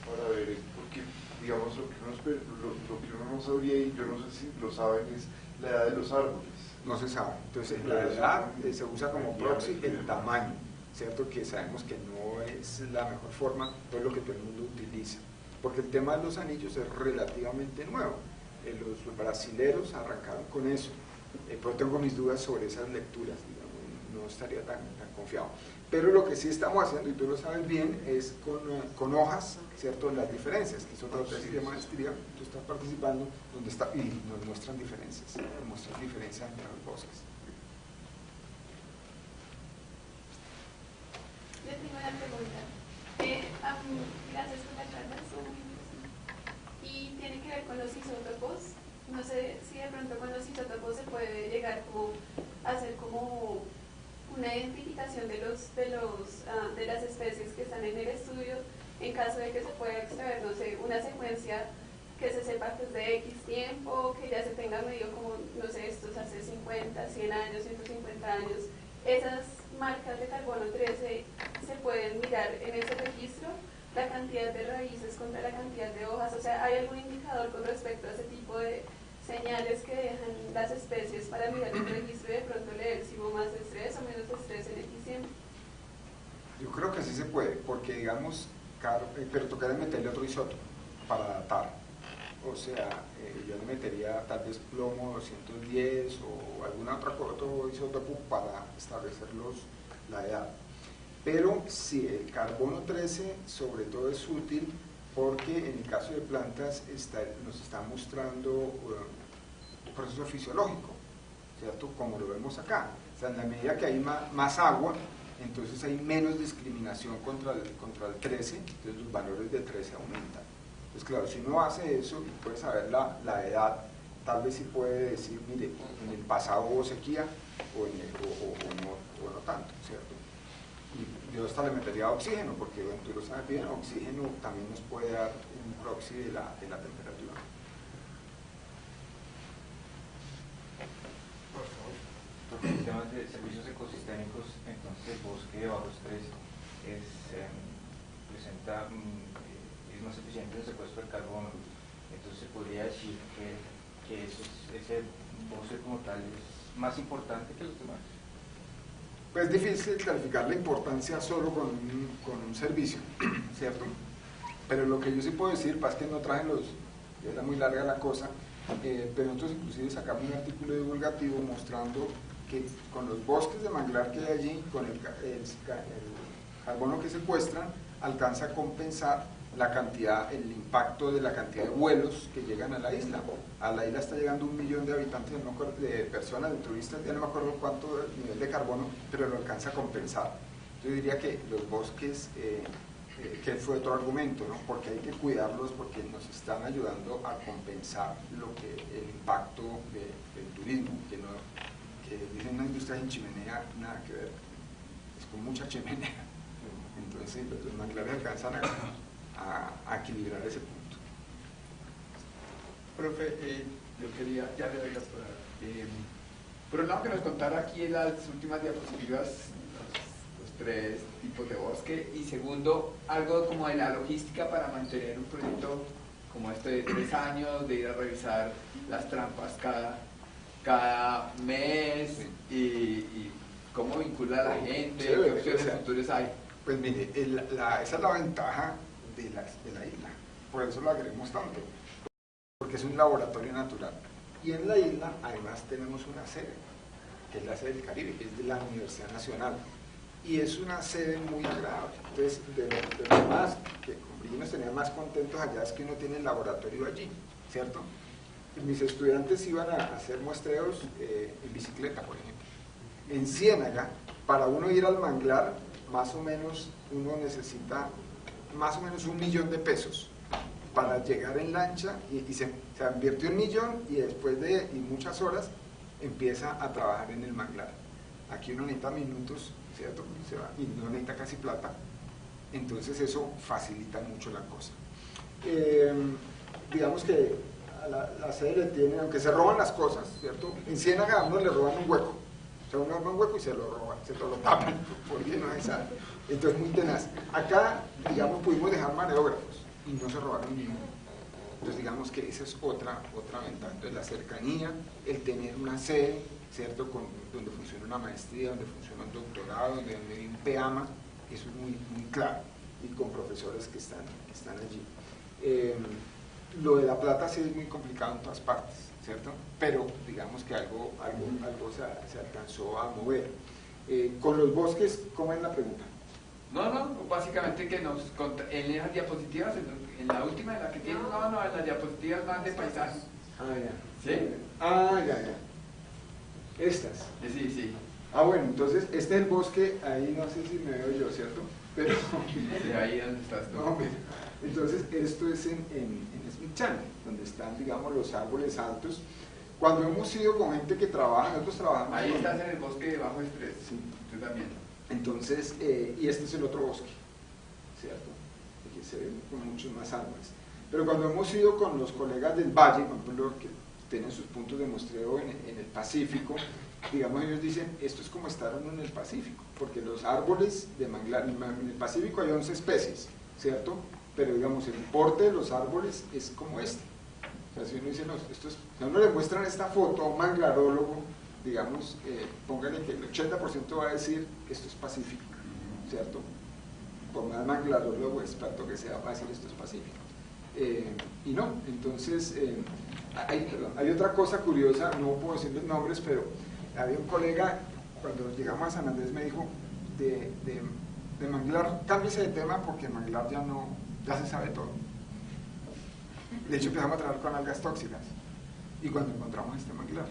Para ver, porque digamos lo que uno no sabría, y yo no sé si lo saben, es la edad de los árboles. No se sabe. Entonces la edad se usa como proxy el tamaño, ¿cierto? Que sabemos que no es la mejor forma, no es lo que todo el mundo utiliza. Porque el tema de los anillos es relativamente nuevo. Los brasileros arrancaron con eso. Pero tengo mis dudas sobre esas lecturas, digamos, no estaría tan confiado. Pero lo que sí estamos haciendo, y tú lo sabes bien, es con hojas, ¿cierto? Las diferencias, que es otra tesis de maestría, tú estás participando, donde está, y nos muestran diferencias, entre los bosques. Yo tengo una pregunta. Gracias por la charla, estuvo muy interesante. Y tiene que ver con los isótopos. No sé si de pronto con los isótopos se puede llegar como a hacer como una identificación de las especies que están en el estudio, en caso de que se pueda extraer, no sé, una secuencia que se sepa que es de X tiempo, que ya se tenga medido como, no sé, estos hace 50, 100 años, 150 años. Esas marcas de carbono 13 se pueden mirar en ese registro, la cantidad de raíces contra la cantidad de hojas, o sea, ¿hay algún indicador con respecto a ese tipo de señales que dejan las especies para mirar el registro y de pronto leer si hubo más estrés o menos estrés en X tiempo? Yo creo que sí se puede, porque digamos, pero tocaría meterle otro isótopo para datar. O sea, yo le metería tal vez plomo 210 o alguna otro isótopo para establecer la edad. Pero sí, el carbono 13 sobre todo es útil porque en el caso de plantas nos está mostrando un proceso fisiológico, ¿cierto? Como lo vemos acá. O sea, en la medida que hay más agua, entonces hay menos discriminación contra el 13, entonces los valores de 13 aumentan. Entonces, claro, si uno hace eso y puede saber la edad, tal vez sí puede decir, mire, en el pasado hubo sequía o no tanto, ¿cierto? Y yo hasta le metería oxígeno, porque tú lo sabes bien, oxígeno también nos puede dar un proxy de la temperatura. Por favor. Porque en temas de servicios ecosistémicos, entonces el bosque de bajo estrés es más eficiente en el secuestro del carbono. Entonces se podría decir que ese bosque como tal es más importante que los demás. Pues es difícil calificar la importancia solo con un servicio, ¿cierto? Pero lo que yo sí puedo decir, es que no traje era muy larga la cosa, pero nosotros inclusive sacamos un artículo divulgativo mostrando que con los bosques de manglar que hay allí, con el carbono que secuestran, alcanza a compensar el impacto de la cantidad de vuelos que llegan a la isla. A la isla está llegando 1 millón de habitantes, de personas, de turistas, ya no me acuerdo cuánto el nivel de carbono, pero lo alcanza a compensar. Yo diría que los bosques, que fue otro argumento, ¿no? Porque hay que cuidarlos porque nos están ayudando a compensar el impacto del turismo, que dicen una industria sin chimenea, nada que ver, es con mucha chimenea. Entonces los manglares alcanzan a equilibrar ese punto. Profe, yo quería, ya le doy las palabras. Por un lado, que nos contara aquí en las últimas diapositivas los 3 tipos de bosque, y segundo, algo como de la logística para mantener un proyecto como este de 3 años, de ir a revisar las trampas cada mes, y cómo vincula a la gente, qué opciones futuras hay. Pues mire, esa es la ventaja de la isla, por eso lo agregamos tanto, porque es un laboratorio natural. Y en la isla además tenemos una sede, que es la sede del Caribe, que es de la Universidad Nacional, y es una sede muy agradable. Entonces, de lo más que nos tenía más contentos allá es que uno tiene el laboratorio allí, ¿cierto? Y mis estudiantes iban a hacer muestreos en bicicleta, por ejemplo. En Ciénaga, para uno ir al manglar, más o menos uno necesita más o menos 1 millón de pesos para llegar en lancha, y se invirtió 1 millón, y después de muchas horas empieza a trabajar en el manglar. Aquí uno necesita minutos, ¿cierto? Y no necesita casi plata, entonces eso facilita mucho la cosa. Digamos que a la sede le tiene, aunque se roban las cosas, ¿cierto? En Ciénaga a uno le roban un hueco. O sea, uno arma un hueco y se lo roban, se lo tapan, porque no hay sal. Entonces, muy tenaz. Acá, digamos, pudimos dejar mareógrafos y no se robaron ninguno. Entonces, digamos que esa es otra ventaja. Entonces, la cercanía, el tener una sede, ¿cierto? Donde funciona una maestría, donde funciona un doctorado, donde hay un PEAMA, eso es muy, muy claro. Y con profesores que están allí. Lo de La Plata sí es muy complicado en todas partes, ¿cierto? Pero digamos que algo se alcanzó a mover. Con los bosques, ¿cómo es la pregunta? No, básicamente que en esas diapositivas, en la última de la que tiene, en las diapositivas más de paisaje. Ya. ¿Sí? Ya. Estas. Sí. Bueno, entonces este es el bosque, ahí no sé si me veo yo, ¿cierto? pero... De ahí donde estás tú. No, mira. Entonces, esto es en Smith Channel, donde están, digamos, los árboles altos. Cuando hemos ido con gente que trabaja, nosotros trabajamos... Ahí estás en el bosque de bajo estrés, Sí. tú también. Entonces, y este es el otro bosque, ¿cierto? Aquí se ven con muchos más árboles. Pero cuando hemos ido con los colegas del Valle, por ejemplo, que tienen sus puntos de muestreo en el Pacífico, digamos, ellos dicen, esto es como estar uno en el Pacífico, porque los árboles de manglar, en el Pacífico hay 11 especies, ¿cierto? Pero digamos, el porte de los árboles es como este. O sea, si uno dice, no, esto es, si a uno le muestran esta foto a un manglarólogo, digamos, póngale que el 80% va a decir que esto es Pacífico, ¿cierto? Por más manglarólogo experto que sea, va a decir esto es Pacífico. Y no, entonces, hay otra cosa curiosa, no puedo decirles nombres, pero había un colega, cuando llegamos a San Andrés, me dijo, de manglar, cámbiese de tema porque en manglar ya se sabe todo. De hecho, empezamos a trabajar con algas tóxicas, y cuando encontramos este manglar,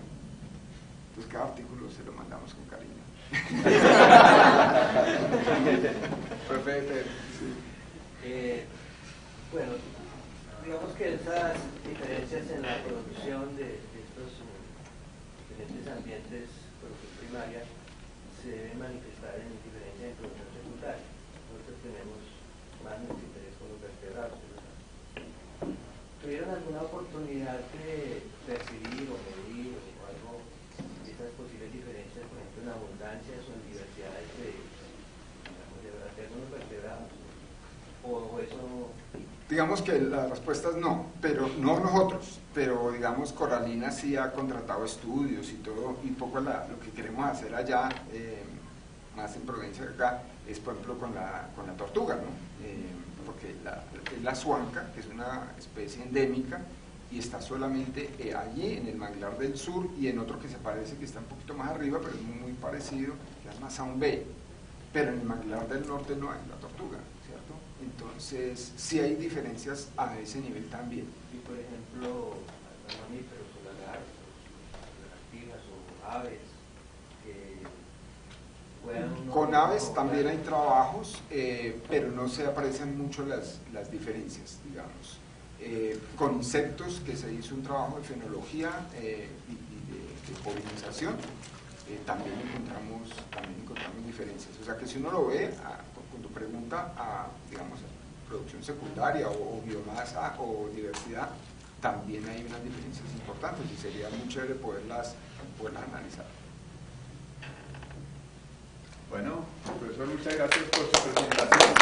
pues cada artículo se lo mandamos con cariño. Perfecto. Bueno, digamos que esas diferencias en la producción de estos diferentes ambientes de producción primaria se deben manifestar en diferencia en producción secundaria. Nosotros tenemos más interés con los vertebrados. ¿Tuvieron alguna oportunidad de percibir o medir o algo estas posibles diferencias, por ejemplo, en abundancias o en diversidades de algunos vertebrados? ¿O eso...? Digamos que la respuesta es no, pero no nosotros, pero digamos Coralina sí ha contratado estudios y todo, y poco lo que queremos hacer allá, más en Provincia de acá, es por ejemplo con la tortuga, ¿no? Porque es la suanca, que es una especie endémica, y está solamente allí en el manglar del sur y en otro que se parece que está un poquito más arriba, pero es muy parecido, que se llama Sound Bay, pero en el manglar del norte no hay la tortuga. Entonces, sí hay diferencias a ese nivel también. Y por ejemplo, los mamíferos o lagartos, lagartijas o aves que puedan... Con aves también hay trabajos, pero no se aprecian mucho las diferencias, digamos. Con insectos, que se hizo un trabajo de fenología y de polinización, también encontramos diferencias. O sea que si uno lo ve, con tu pregunta a, digamos, producción secundaria o biomasa o diversidad, también hay unas diferencias importantes y sería muy chévere poderlas analizar. Bueno, profesor, muchas gracias por su presentación.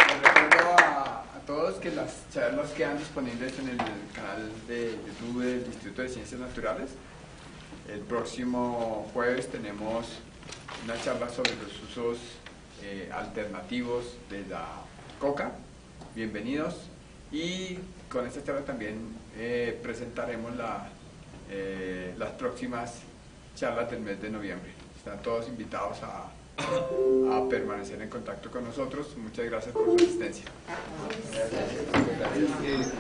Les recuerdo a todos que las charlas quedan disponibles en el canal de YouTube del Instituto de Ciencias Naturales. El próximo jueves tenemos una charla sobre los usos alternativos de la coca. Bienvenidos. Y con esta charla también presentaremos las próximas charlas del mes de noviembre. Están todos invitados a permanecer en contacto con nosotros. Muchas gracias por su asistencia. Gracias.